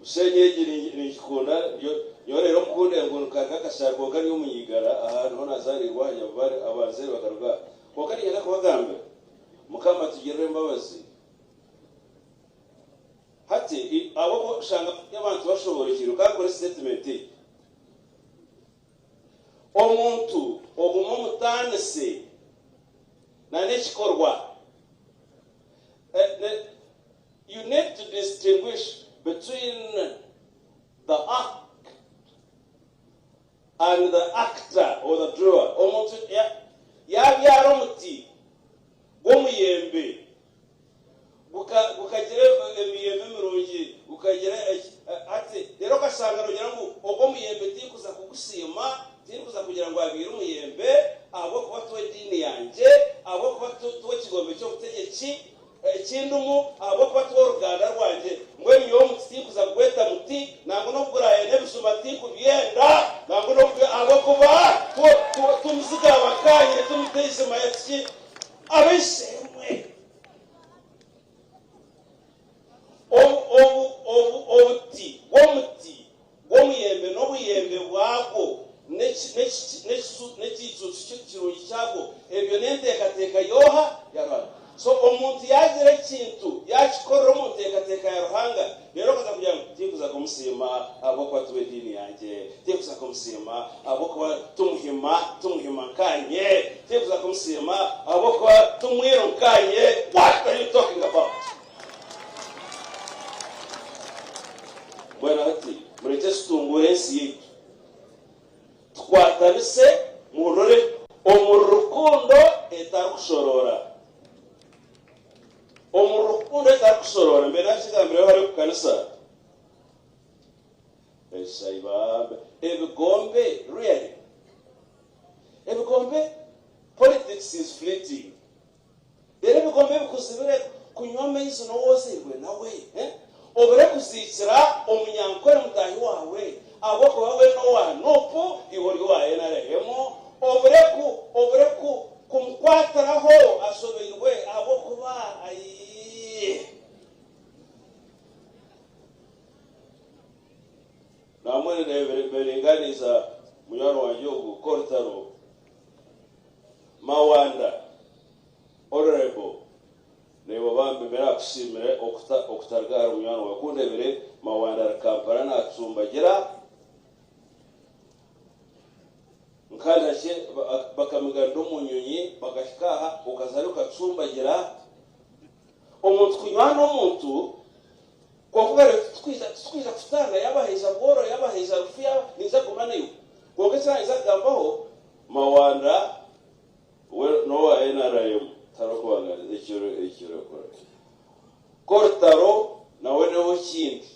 Bushenyi giri ikunda yo rero mukunde ngo kakakasharwa kari umunyigara ahantu ho nazarirwa yabare abanze bagaruka ko kari yenda kubagambe mukama tugirire imbabazi hati abo shanga y'abantu bashobora ikintu kakore statement omuntu ogumu mutanese na nekikorwa you need to distinguish between the act and the actor or the drawer. Omuntu yabyara omuti gw'omuyembe gukagira emiyembe mirungi gukagira ati rero kasanga rugira ngo ogw'omuyembe tikuza kugusiima tikuza kugira ngo abire umuyembe abo kuba tuwe dini yanje abo kuba tuwe kigombe cyo gutegeki ekindumu abo kuba tuwe uruganda rwanje mwe niyo mutikuza kugweta muti nango no kuguraye nebisuma tikubyenda nango no abo kuba tumuziga bakanye tumuteze mayaki abesemwe obuti w'omuyembe n'obuyembe bwabwo n'ekitutsi kirungi kyabwo ebyo n'enteekateeka yoha yarwana so omuntu yagira ekintu yakikorera omu nteekateeka ya ruhanga rero kaza kugira ngo tikuza kumusiima abokuba tuwe dini yanje tikuza kumusiima abokuba tumuhima nkanye tikuza kumusiima abokuba tumwiro nkanye. What are you talking about? Bwana ati mureke situngure ensi yetu tukwatanise murore omurukundo etarukushorora mbere yakigambire hari ku kanisa esaibabe ebigombe really ebigombe politics is fleeting rero ebigombe bikuzibire kunywa amaizi n'uwozerwe nawe obere kuzikira omunyankore mutahi wawe aboko bawe no wanopo ihori wawe narehemo obere kumkwataraho asoberwe aboko ba namwe berenganiza munyaro wanje Kortaro Mawanda honorable nebo bambe berakushimire okutargara munyano wakundebere Mawanda Kampala na Tsumbagira nkanaje bakamigando munyonyi bagashikaha ukazaruka Tsumbagira omuntu kunywano omuntu kokubera twiza kutana yabaheza boro yabaheza rufia niza kumanayo kokesa iza gambaho Mawanda no wa NRM tarokwana ekiro kora Kortaro na weneho kindi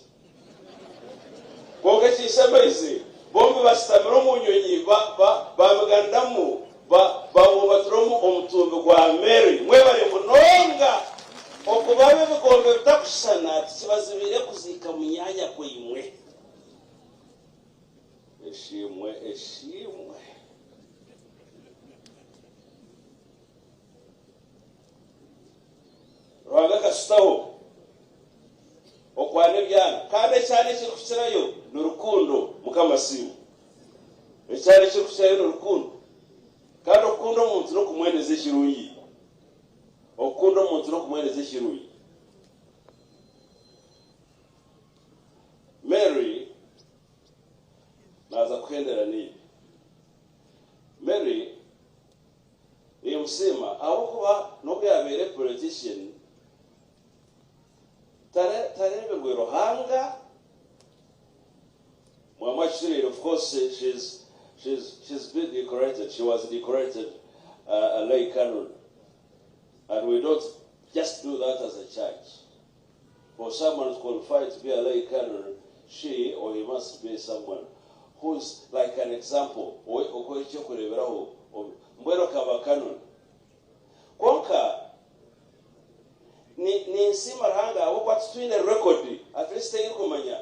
kokesi sabaize bombe bastamiro munyonyi bamigandamu babubatromu omutumbi gwa Mary mwe bari munonga okubabe bigombe bitakushana kibazibire kuzika munyanya kwimwe eshimwe Rwanga kasitaho okwane byana kandi cyane kirukirayo n'urukundo mukamasimu cyane kirukirayo n'urukundo kandi okundo umuntu no kumweneza ekirungi okundo umuntu no kumweneza ekirungi Mary naza kuhendera ni Mary musima aho kuba no byabere politician tare begohanga Mama Shiri, of course she's been decorated. She was decorated a lay canon, and we don't just do that as a church. For someone qualified to be a lay canon, she or he must be someone who's like an example. Mbwero kaba canon. Konka ni nsima hanga what twine record at least kumanya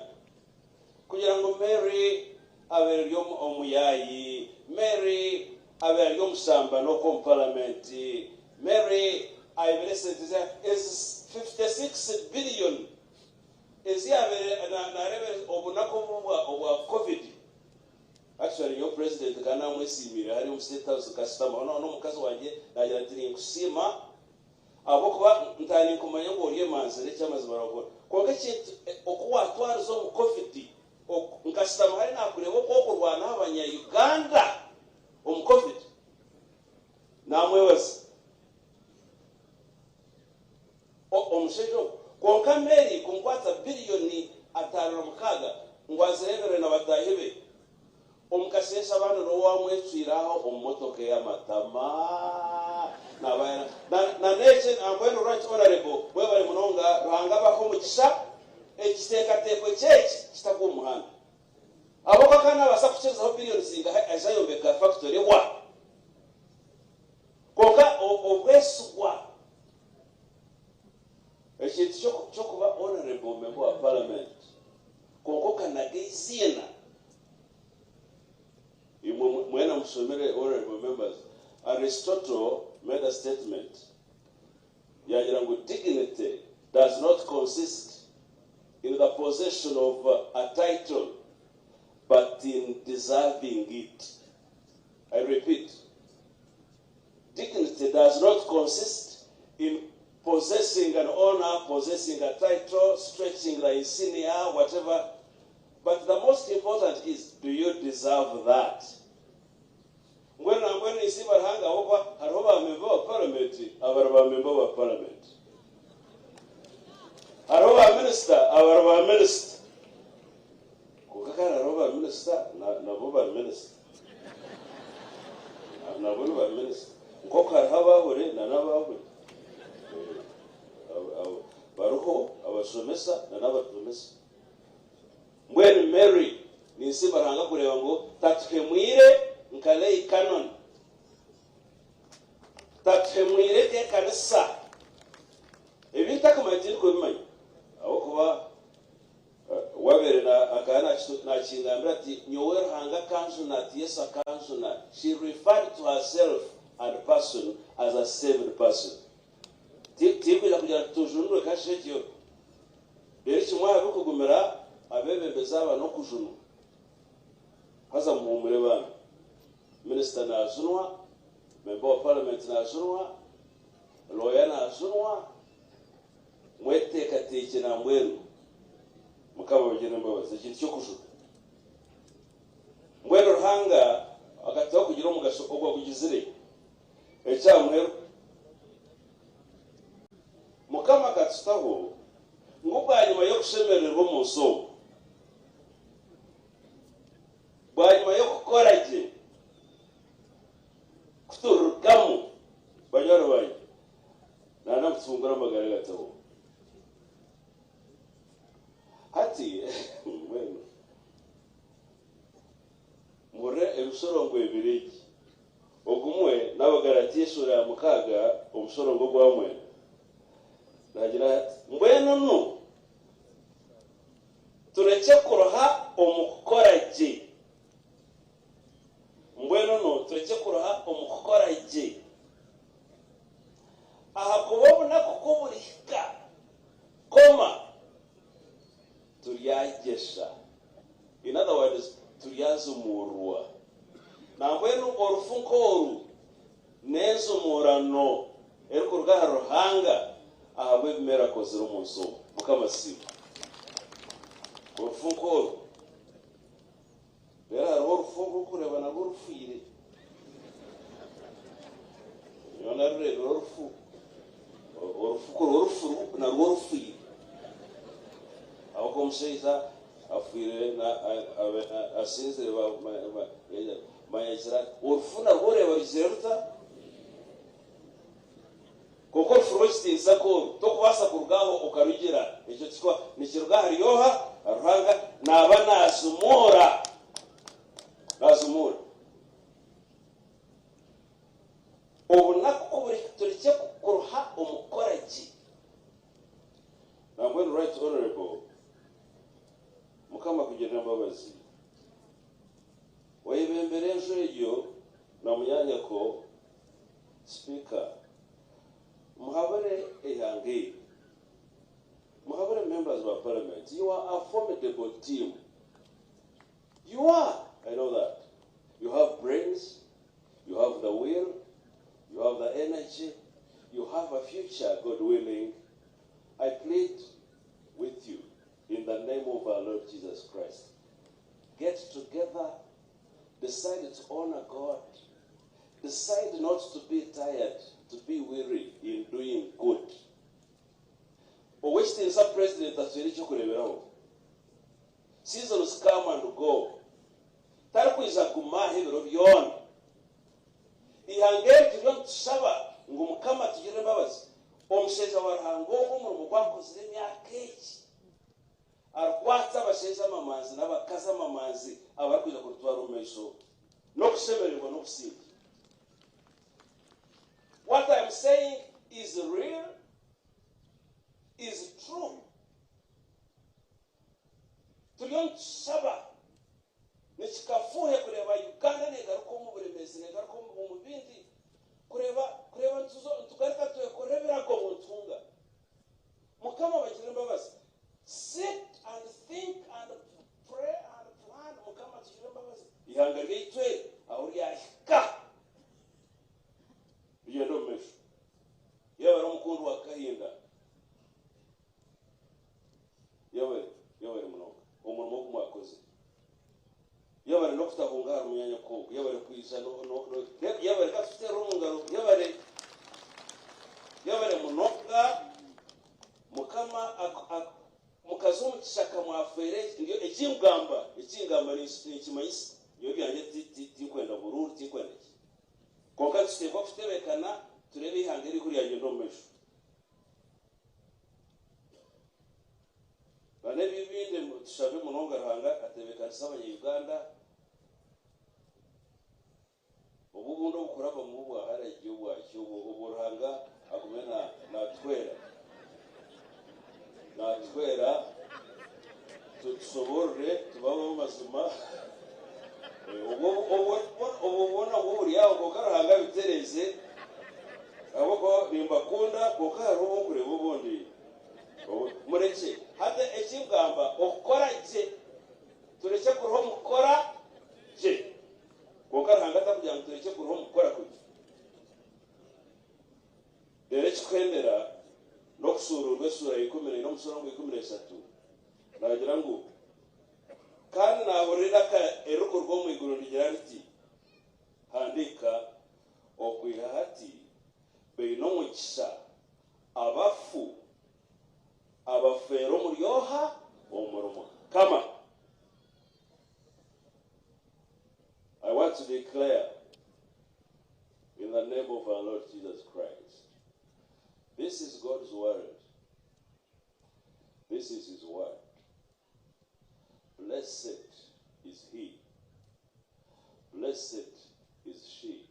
kugira ngo Mary aberyo omuyayi Mary aberyo musamba no parliament Mary ibelesetiza is 56 billion is yabere na rebe obunako obwa covid actually your president kana mwesimira hari state house customer no mukazi wanje nagira ati nkusima abo kuba ntani kumanya ngo uriye manzere cyamaze barakora konka kintu okuwatwarizo mu covid nkasitama hari nakureba ko kurwana abanya Uganda mu covid namwe wese omushejo konka Mary kumkwata billion atanu mukaga ngwazerere na batahibe omukasesa abantu no wamwetwiraho omumotoke y'amatama nabayana na nation and right honorable we bari munonga ruhanga bako mukisha ekiteka teko chechi kitaku muhanda abo kakana basakuchezaho billion zinga azayombeka factory wa koka obweswa ekiti chokuba honorable member of parliament konkoka na geizina mwena musomere honorable members Aristotle made a statement yagirango dignity does not consist in the possession of a title but in deserving it. I repeat, dignity does not consist in possessing an honor, possessing a title, stretching the insignia, whatever, but the most important is, do you deserve that? When you see what hang over, a member of parliament, our member of parliament. Our minister, our minister. Kukaka minister, na minister. Na minister. Koka haba wore na naba baruko abasomesa na naba tumesa. When Mary ni simba hanga kureba ngo tatkemwire nkale canon tatkemwire te kanisa ebinta kumatiri kubimanyi aho kuba wabere na akana na chingambira ati nyowe hanga kanzu na tiesa kanzu na she referred to herself and person as a saved person tikula kuja tujunwe kashekyo beri chimwa bikugumira abebembezaba no kujunu haza muhumure bana minister na azunwa member of parliament na azunwa lawyer na azunwa mwete katije na mwenu mukaba bagene mbabaza kintu cyo kujuru mwero hanga agataho kugira umugasho ogwa kugizire ecyamwero mukama katstaho ngubanyuma yo kushemererwa mu nso banyuma yo kukoraje kuturukamu banyoro bayi nana mutungura magara gataho hati mwenu mure ebisorongo ebiriki ogumwe nabagaratiye sura ya mukaga omusorongo gwamwe nagira mbwenu no tureke kuroha omukoraje yazumurwa nambwenu orufunkoru nezumurano eriko rugaha ruhanga ahabwe bimera kozira umunsi mukamasibo orufunkoru rero hariho urufunko kureba nabwo rufire yona rureba urufu narwo rufire aho komushaija afire na asinzire mayajira urufu narwo reba ruzeruta kuko rufuruwe kitinsa ko tokubasa kurugaho ukarugira icyo kikwa nikirugaha ryoha ruhanga naba nasumura ubu nako buri turike kuruha umukoraji nambwe right honorable mukama kugira mbabazi wayibembere ejo na munyanya ko speaker muhabare ehange muhabare members of parliament, you are a formidable team. You are, I know that. You have brains, you have the will, you have the energy, you have a future, God willing. I plead with you in the name of our Lord Jesus Christ. Get together, decide to honor God, decide not to be tired, to be weary in doing good. Or which things are president that you need. Seasons come and go. Tarku is a gumahi of yon. Ihangeri kirion tusaba ngumukama tugire mbabazi. Omusheza warango mu rwako ziremye akeji. Arkwata basheza mamanzi n'abakaza mamanzi abakuza kutwara umesho. No kusemererwa no kusinda. What I'm saying is real, is true. Turion tusaba nishikafuhe kureba Uganda negaruko mu buremezi negaruko mu bindi kureba tugarika tuyekorebera ko buntunga mukama bagire mbabazi sit and think and pray and plan mukama tugire mbabazi ihangane itwe ahuri yahika yendo mesho yabara umukundu wa kahinda yabare munoka umurimo kumwakoze yabare no kutahunga munyanya ko yabare kwiza no yabare kafite rumungaro yabare munoka mukama mukazumu kishaka mwafere ndio ekingamba ni kimayisi yo byanje tikwenda bururu tikwenda konka tsiteko kutebekana turebe ihangeri kuri yaje ndomesho bane bibinde tushabe munonga ranga atebekana saba Uganda ubu bundo bukuraba mu bwahara igihugu cyo uburanga agumena natwera tusobore tubabo mazima ubu bona buri yaho kokaranga bitereze aboko nimbakunda kokaro kureba ubundi mureke hata ekingamba okora je tureke kuroho mukora je kokaranga takugira ngo tureke kuroho mukora kuki dere kwemera no kusururwe sura 10 no musoro ngo 13 nagira ngo kandi nahorera ka eruko rwo mu iguru rigira riti handika okwihati beino mukisha abafu abafero muryoha omurumo kama I want to declare in the name of our Lord Jesus Christ, this is God's word. This is his word. Blessed is he, blessed is she,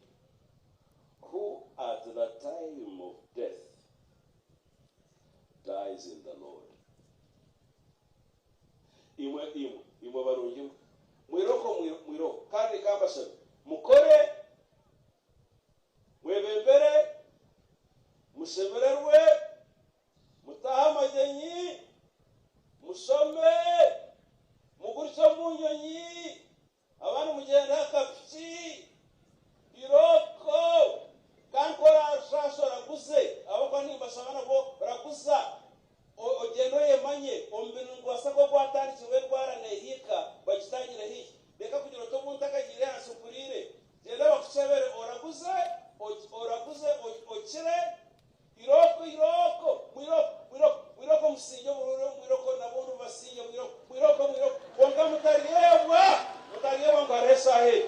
who at the time of death dies in the Lord. Imwe barungi mwiro kandi kambasha mukore mwebembere musemererwe mutahamagenyi musome mugurisa munyonyi abandi genda kapchi iroko kankora shasho rakuze abakwa nimba shabana bo rakuza ogendo yemanye ombinungu asako kwatandikirwe rwara nehika bakitangire hiki reka kugira to muntakagire asupurire genda bakushebere orakuze okire iroko musinge mwiroko nabundu basinge mwiroko wonka mutariyebwa ngaresa he.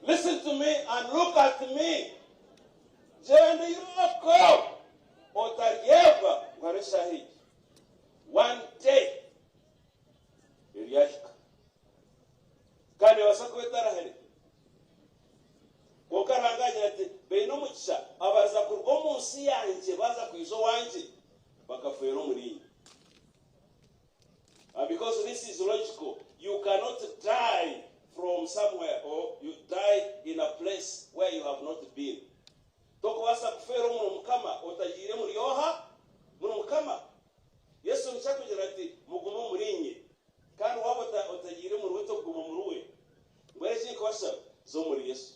Listen to me and look at me. Genda iroko otariyebwa ngaresa he. One day iriyashika kandi basakwetara here kokaranganya ati beno mugisha abaza kurwo munsi yanje baza kwizo wanje bakafero muri. And because this is logical, you cannot die from somewhere or you die in a place where you have not been. Toko wasa kufero mu mukama otajire muri yoha mu mukama. Yesu nchakugira ati mugumo murinye kandi wabota otajire mu ruto gumo muruwe. Ngwere kwasa zo muri Yesu.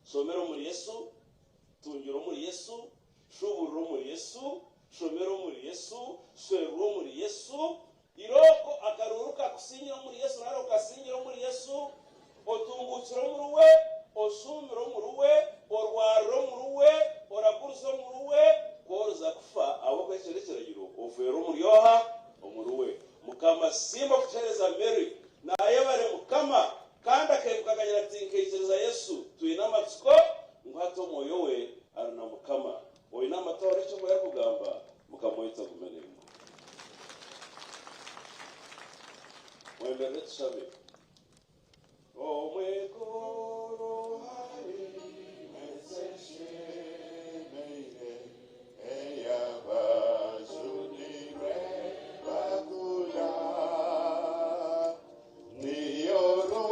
Somero muri Yesu, tunjiro muri Yesu, shuburo muri Yesu, shomero muri Yesu, swero muri Yesu, iroko akaruruka kusinyira muri Yesu, naro kasinyira muri Yesu, otungukiro muruwe, osumiro muruwe, orwaro muruwe, orakurso muruwe, koroza kufa abo kwesherekeragiro, ofero muri yoha omuruwe. Mukama simba kuchereza Mary, na ayebare mukama kandi akayibukaganya ati nkekereza Yesu tuyina amatsiko ngwato moyo we aruna mukama oyina amatora cyo moya kugamba mukamoyita kumenera mwembere tushabe omwekoro hari meseshe meire eyabajunire bakula niyoro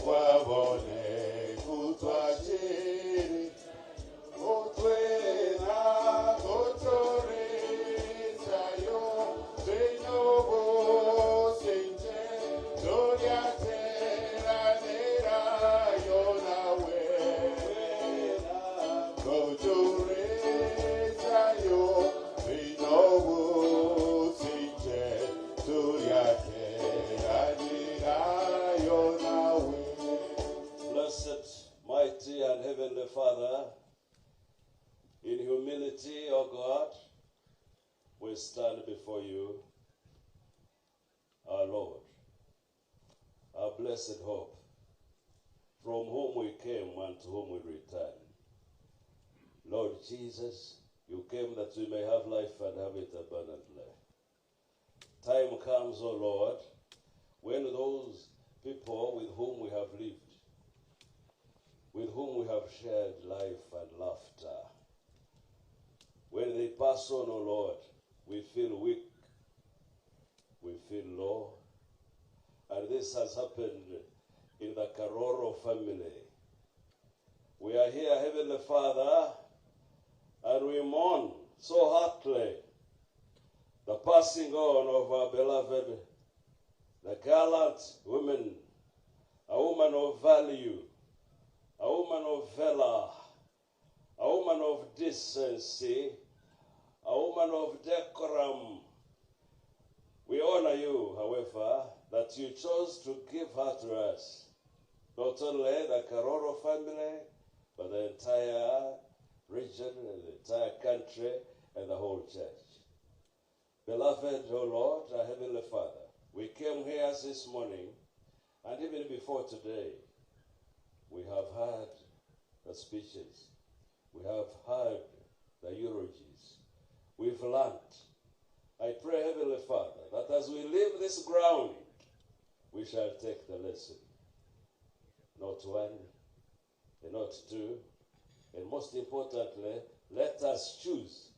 wabone kutwajiri utwena kutore zayo zenyobo sinje doria tera nera yonawe kutore zayo zenyobo sinje doria tera nera yonawe. Blessed, mighty, and heavenly Father, in humility, O God, we stand before you, our Lord, our blessed hope, from whom we came and to whom we return. Lord Jesus, you came that we may have life and have it abundantly. Time comes, O Lord, when those people with whom we have lived, with whom we have shared life and laughter, when they pass on, O Lord, we feel weak, we feel low. And this has happened in the Karooro family. We are here, Heavenly Father, and we mourn so heartily the passing on of our beloved, the gallant woman, a woman of value, a woman of valor, a woman of decency, a woman of decorum. We honor you, however, that you chose to give her to us. Not only the Karooro family, but the entire region, the entire country, and the whole church. Beloved, O Lord, our Heavenly Father, we came here this morning, and even before today, we have heard the speeches. We have heard the eulogies. We've learned. I pray, Heavenly Father, that as we leave this ground, we shall take the lesson. Not one, and not two, and most importantly, let us choose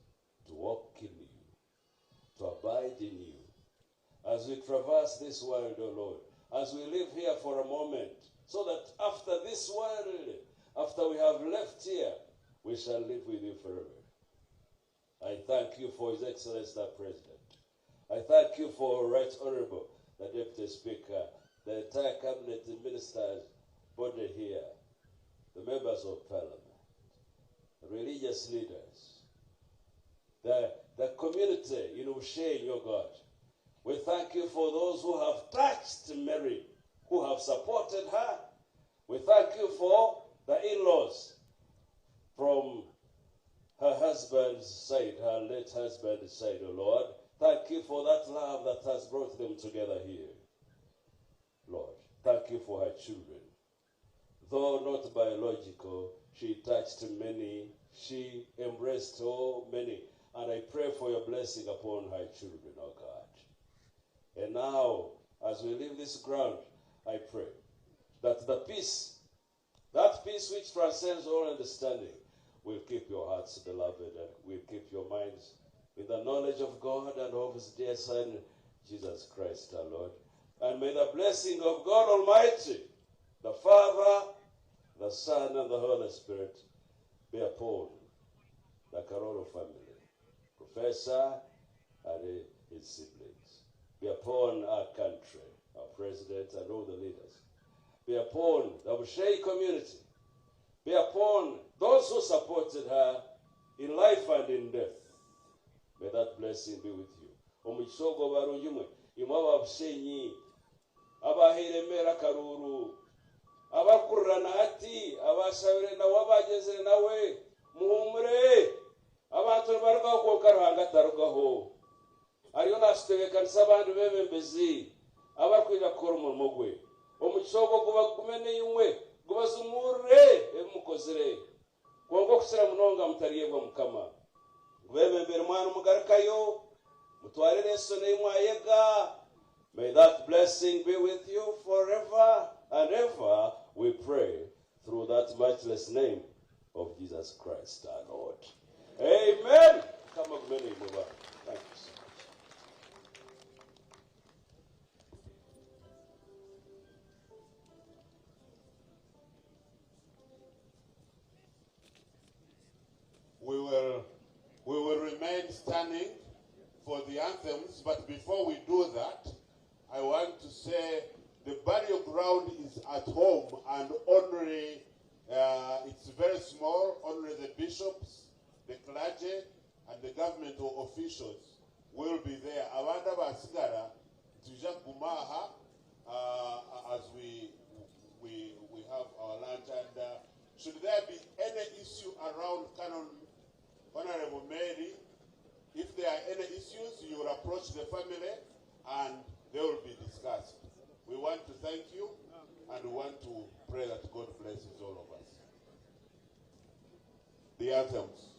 to walk in you, to abide in you. As we traverse this world, O Lord, as we live here for a moment, so that after this world, after we have left here, we shall live with you forever. I thank thank you for His Excellency the President. I thank you for Right Honorable the Deputy Speaker, the entire Cabinet, the ministers, body here, the members of Parliament, the religious leaders, the community in Bushenyi, oh God. We thank you for those who have touched Mary, who have supported her. We thank you for the in-laws from her husband's side, her late husband's side, oh Lord. Thank you for that love that has brought them together here. Lord, thank you for her children. Though not biological, she touched many, she embraced so many, and I pray for your blessing upon her children, oh God. And now, as we leave this ground, I pray that the peace, that peace which transcends all understanding, will keep your hearts, beloved, and will keep your minds in the knowledge of God and of His dear Son, Jesus Christ our Lord. And may the blessing of God Almighty, the Father, the Son, and the Holy Spirit be upon the Karooro family, Professor and his siblings, be upon our country, our President, and all the leaders, be upon the Bushenyi community, be upon those who supported her in life and in death. May that blessing be with you. Omukisogo barungi imwe aba Bushenyi abahiremera Karooro abakurana hati abashabire nawe abageze nawe muhumure abantu barugaho ko karuhanga tarugaho ariyo nasitegekanisa abantu bebembezi abakwira kora umurimo gwe omukisogo kuba kumene imwe gubazumure emukozere kongo kusira munonga mutariyebwa mukama gubebembere mwana mugarukayo mutwarire sone imwayega. May that blessing be with you forever and ever, we pray, through that matchless name of Jesus Christ our Lord. Amen. Come on, many more. Thank you so much. We will remain standing for the anthems, but before we do that, I want to say the burial ground is at home, and only it's very small. Only the bishops, the clergy, and the government officials will be there. Abanda basigara tuja kumaha as we have our lunch. And should there be any issue around Honorable Mary, if there are any issues, you will approach the family and they will be discussed. We want to thank you and we want to pray that God blesses all of us. The anthems.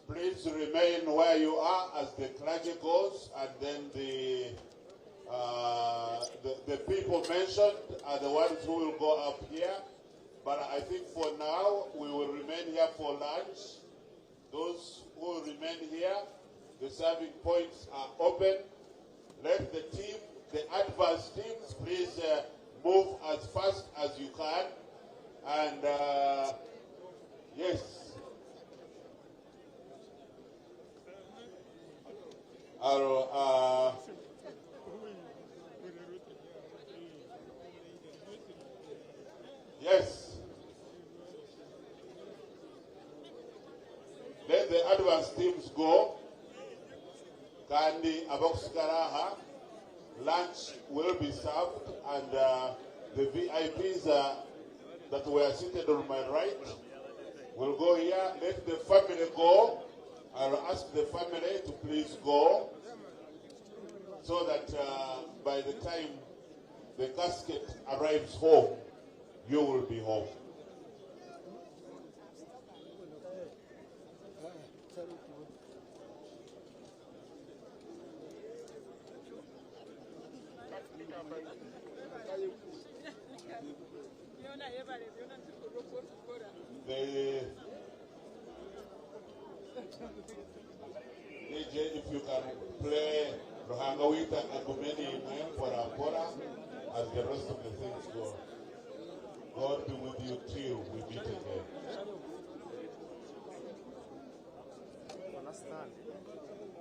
Please remain where you are as the clergy goes, and then the people mentioned are the ones who will go up here. But I think for now, we will remain here for lunch. Those who will remain here, the serving points are open. Let the team, the advanced teams, please move as fast as you can. And yes. Yes. Let the advanced teams go. Kandi Aboxkaraha. Lunch will be served, and the VIPs that were seated on my right will go here. Let the family go. I'll ask the family to please go, so that by the time the casket arrives home, you will be home. DJ, if you can play Rohangawita and Gumeni Pora as the rest of the things go. God be with you till we meet again.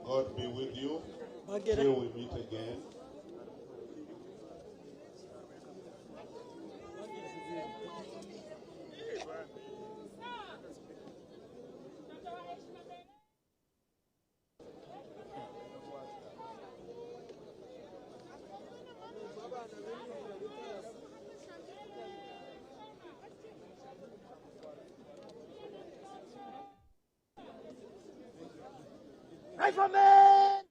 God be with you till we meet again. Rifleman!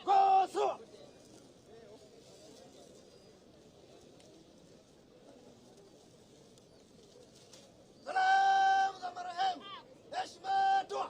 Go through! Salam Zamarahim! Eshmatua!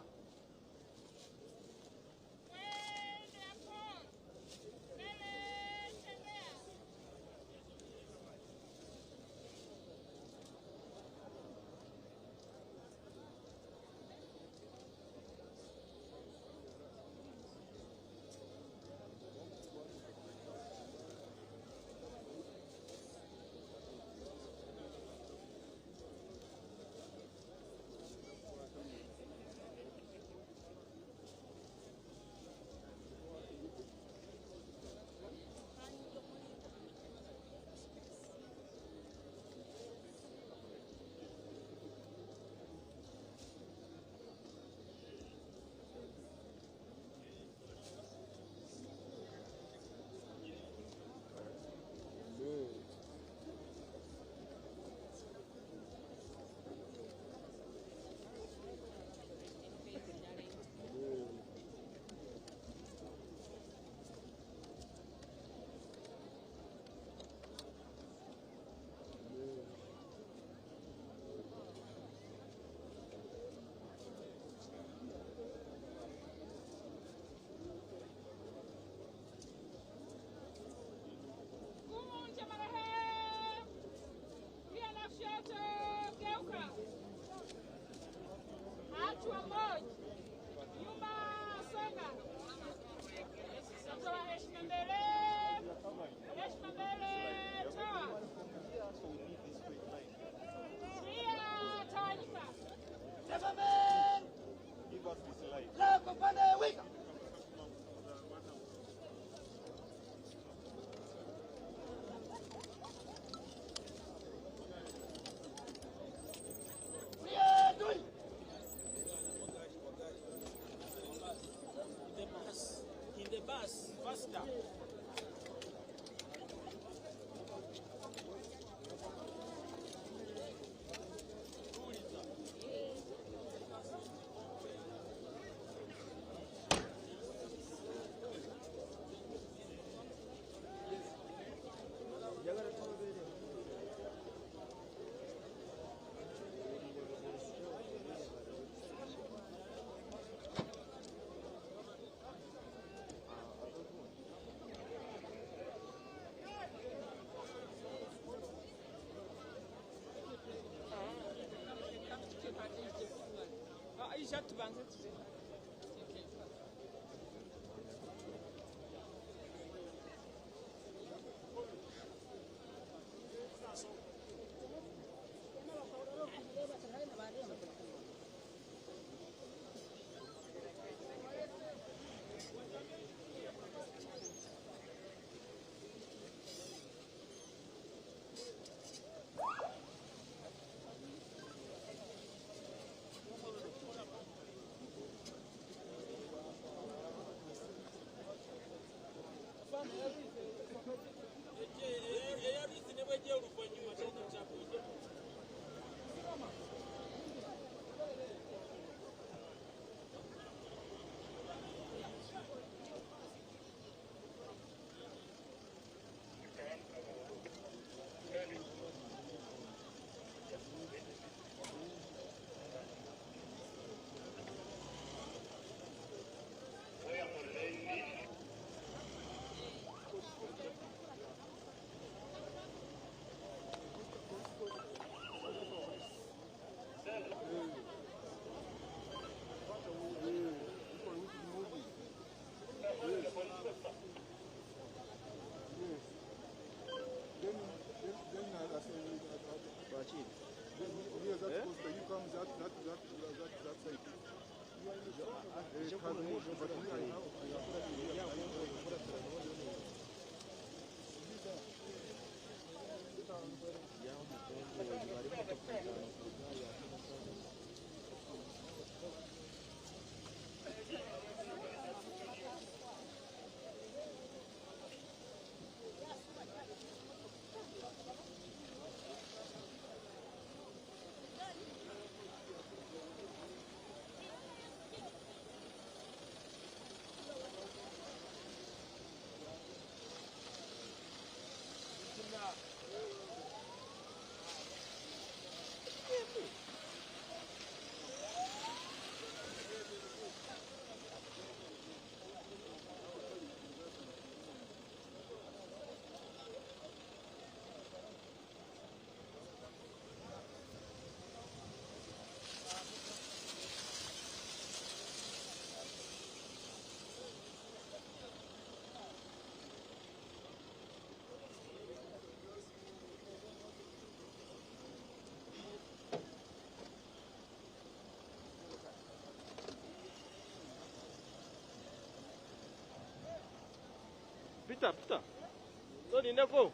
Pita. So ni nevo.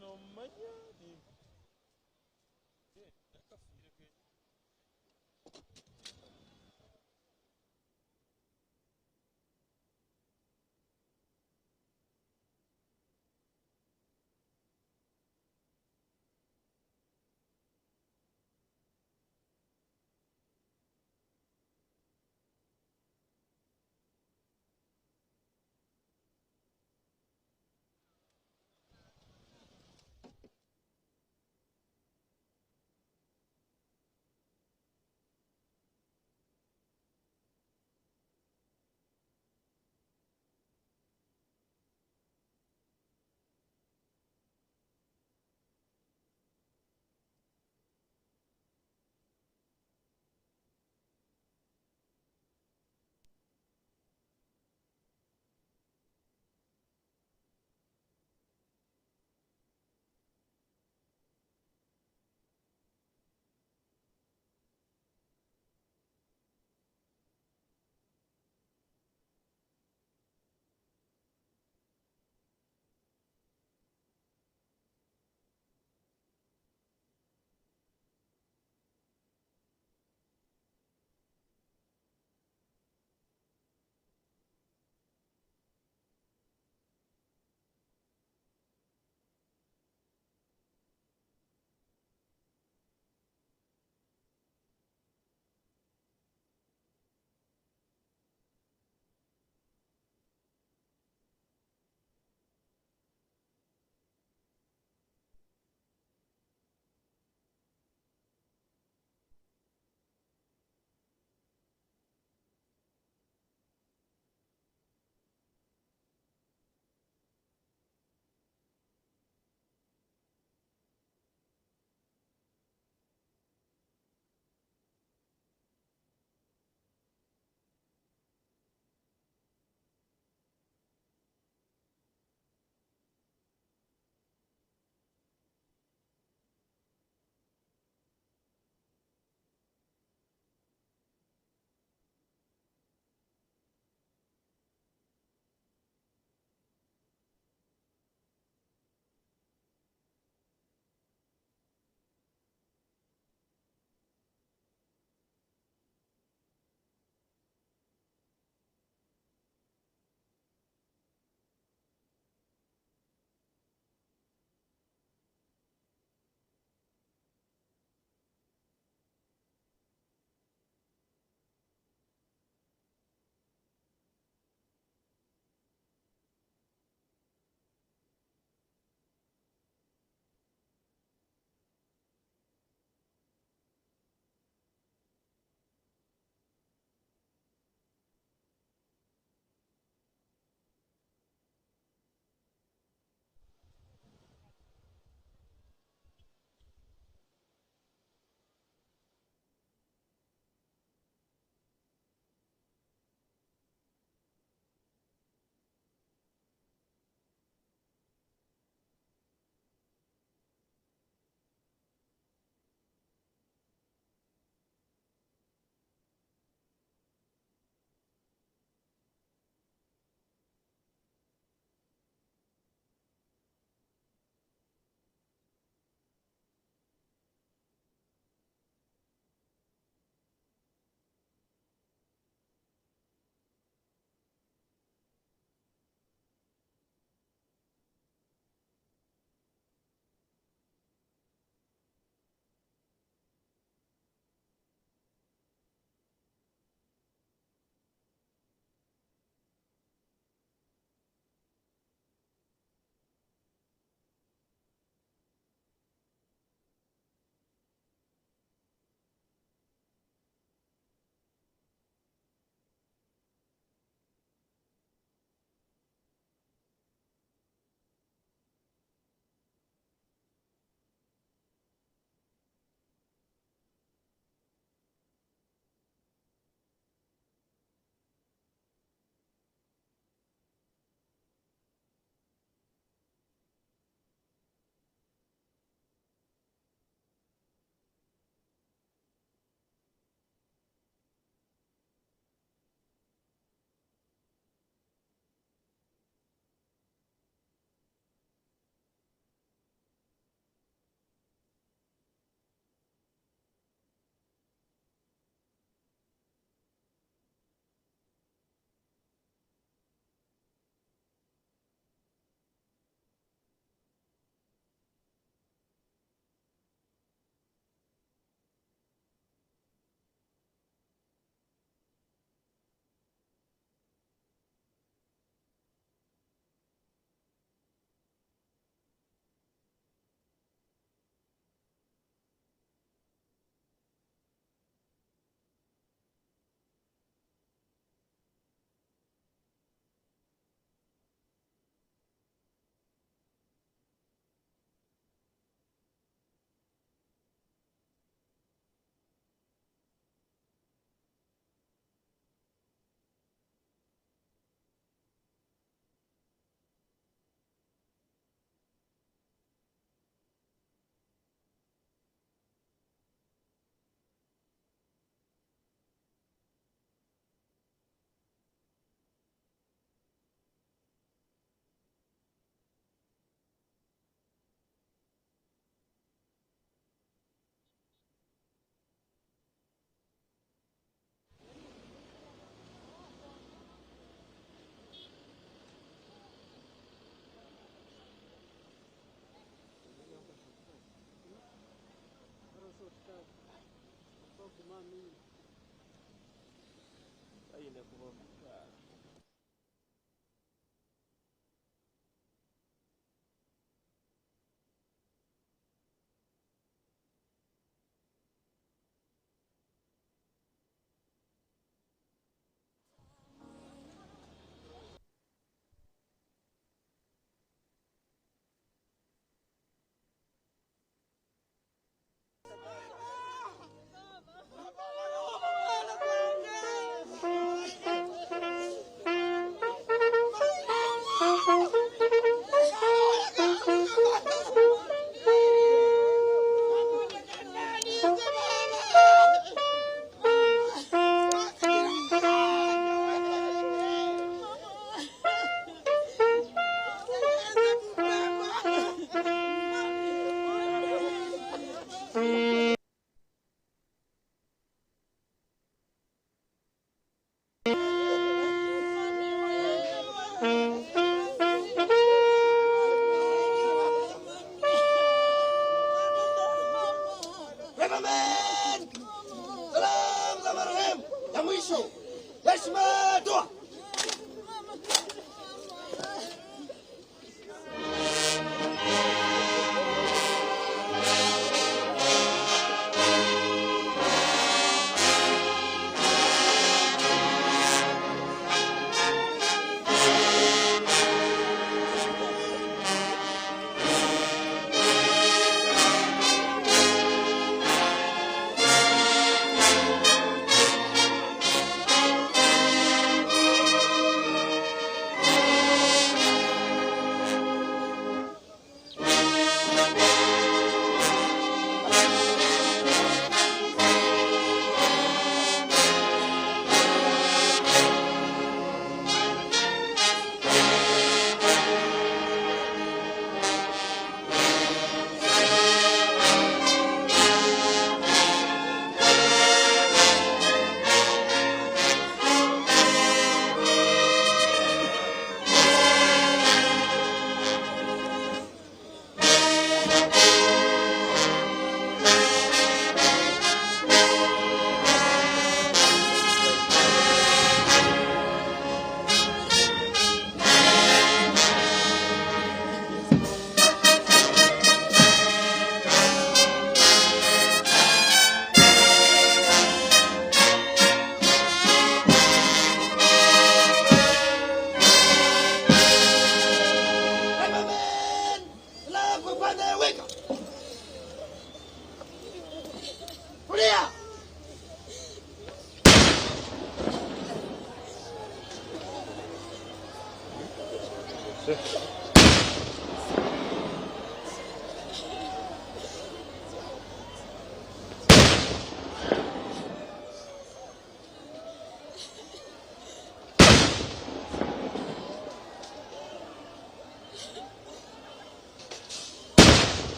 no manya ni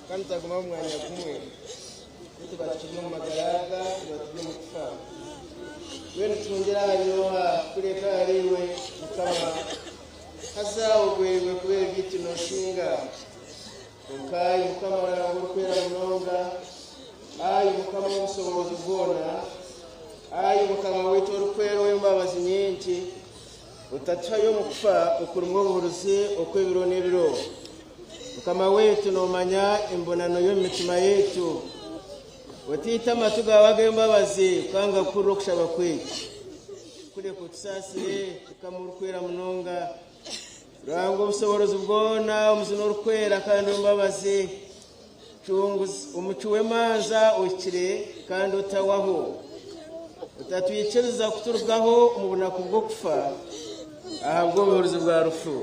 Kantaguma mwanya kumwe kuti bachino magaraga batuje mukfa wene tungerayo kureka ariwe mukama hazawo gwewe kubera bitino shinga ukai mukama wangu kwera mnonga ayi mukama w'ubusobozi bwona ayi mukama wetu urukwero w'imbabazi nyinshi utatayo mukfa ukurumwo buruzi okwebiro nebiro Mukama wetu nomanya imbonano y'imitima yetu watita matuga wage mbabazi kwanga kuro kushaba kwetu tugire ku tusasire tukamurkwera munonga rango ubusoborozi bwona umuzino rukwera kandi umbabazi chunguzi umucuwe manza ukire kandi utawaho utatwiciriza kuturwaho umubona kubwo kufa ahabwo ubuhurizi bwa rufu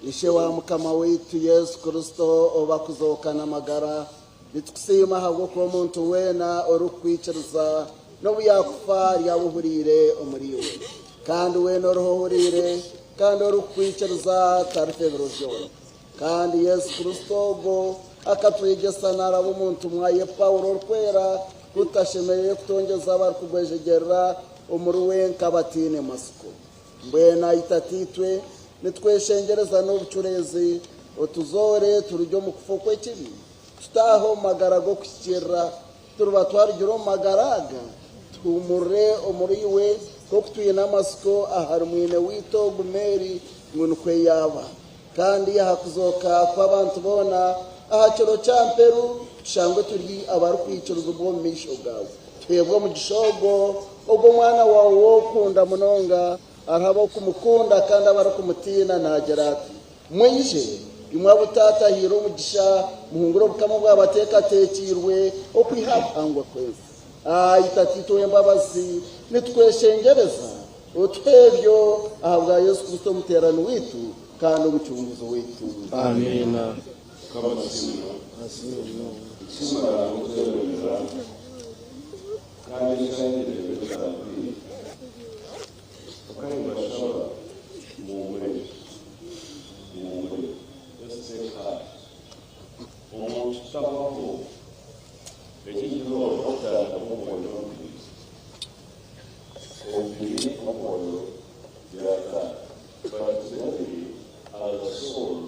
ishe wa mukama wetu Yesu Kristo obakuzokana magara bitukusima habwo ko muntu wena orukwiciriza no buyakufa yabuhurire omuriwe kandi wena oruhurire kandi orukwiciriza tarfebrojo kandi Yesu Kristo go akatwigesa narabo umuntu mwaye Paulo rkwera kutashemeye kutongeza barkugwejegerra omuruwe nkabatine masuko mbwena itatitwe nitweshengereza n'ubucurezi otuzore turujyo mu kufokwe kibi tutaho magarago kukira turuba twarugiro magaraga tumure omuriwe ko kutuye namasiko aharumwine wito gumeri munukwe yaba kandi hakuzoka kw'abantu bona ahaciro cyamperu shangwe turi abarukwicuruza ubwo misho gawe twebwe mu gishogo ubwo mwana wawe wo kunda munonga arabo kumukunda kandi abara kumutina nagerati mwenje imwabutata hiro mugisha muhunguro bukamo bwabateka tekirwe okwihangwa kwezi itatito yembabazi nitweshengereza utwebyo ahabwa Yesu Kristo muterano witu kandi umucunguzo witu amina kabasima simara muterera kandi kandi betandi kandi bashobora mumure eseka umuntu tabaho ekigiro okutanda mukono obiri mukono yaka but as a soul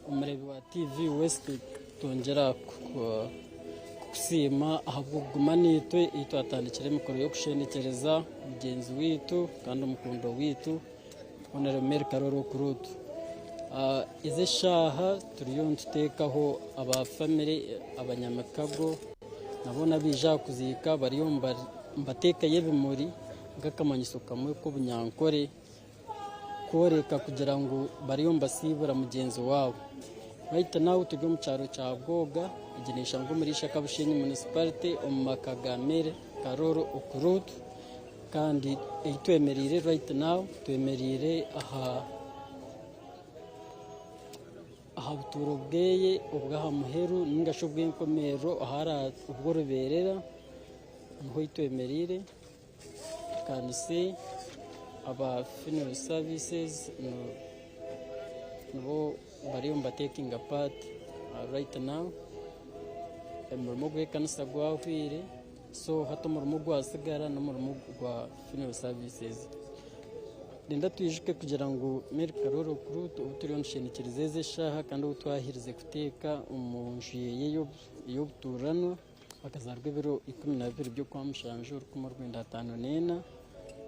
umurebe wa TV West tongera kusima ahubwo guma nitwe itwatandikire mikoro yo kushenekereza mugenzi witu kandi umukundo witu Honorable Karooro Okurut ize shaha turiyo ntutekaho aba family abanyamakago nabona bija kuzika bariyo mbateka yebimuri ngakamanyiso kamwe ko bunyankore koreka kugira ngo bariyo mbasibura mugenzi wabo bahita nawe tujye mu cyaro cya Bwoga iginisha ngo muri Bushenyi municipality umakagamere Karooro Okurut kandi twemerire right now twemerire aha buturo bweye ubwaha muheru ningasho bw'enkomero ahara ubwo ruberera niho twemerire kandi se aba funeral services no bari taking a part right now umurimo gw'ekanisa gwahwire so hato umurimo gwasigara n'umurimo gwa funeral services Linda twijike kugira ngo Mary Karooro Okurut uturiyo nshenikirize shaha kandi utwahirize kuteka umunjiye yo buturano akazarwe biro 12 byo kwa mushanjo rukumo rwenda 54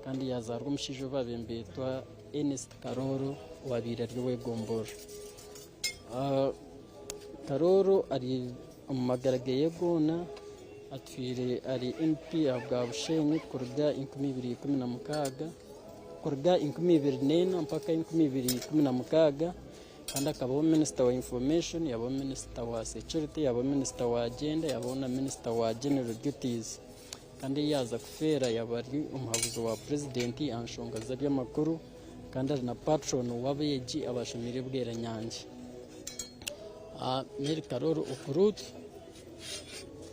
kandi yazarwa umushijo babembetwa Ernest Karooro wabira rwe gomboro Karooro ari umumagarage yegona atwire ari MP abwa Bushenyi kurda 2016 kurda 2024 mpaka 2016 kandi akabaho minister wa information yabo minister wa security yabo minister wa agenda yabo na minister wa general duties kandi yaza kufera yabari umuhabuzo wa president anshonga z'amakuru kandi ari na patron wabeji abashomire bwera nyanje Mary Karooro Okurut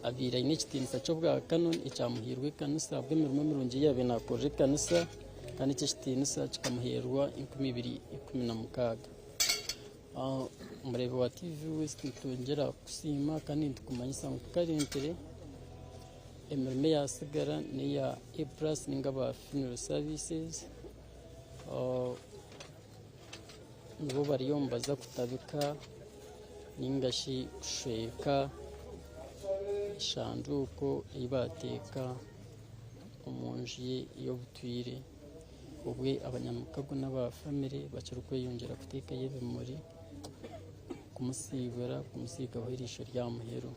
abira inekitinisa cyo bwa canon icyamuhirwe kanisa bw'emirimo mirungi yabe nakore kanisa kandi ikitinisa kikamuherwa 2016 umurebe wa TV West tongera kusima kandi ndikumanyisa mu karentere emirimo yasigara ni ya A+ ningaba funeral services nibo bariyombaza kutabika ningashi kusheka shanduko ibateka umunji yo butwire ubwe abanyamukago n'aba family baciruko yongera kuteka yebe muri kumusigara kumusiga wahirisho rya muhero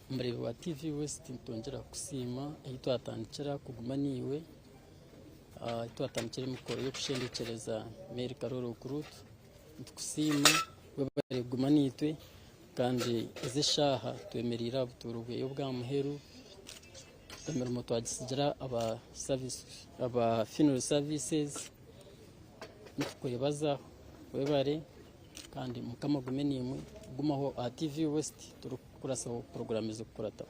umurebe wa TV West tongera kusima itwatandikira kuguma niwe itwatandikira mukoro yo kushendekereza Mary Karooro Okurut kusima we guma nitwe kandi izishaha twemerira buturubwe yo bwa muheru emirimo twagisigira aba funeral services nikuyebaza webare kandi mukamagume nimwe gumaho TV West turu kurasa porogaramu zo kurata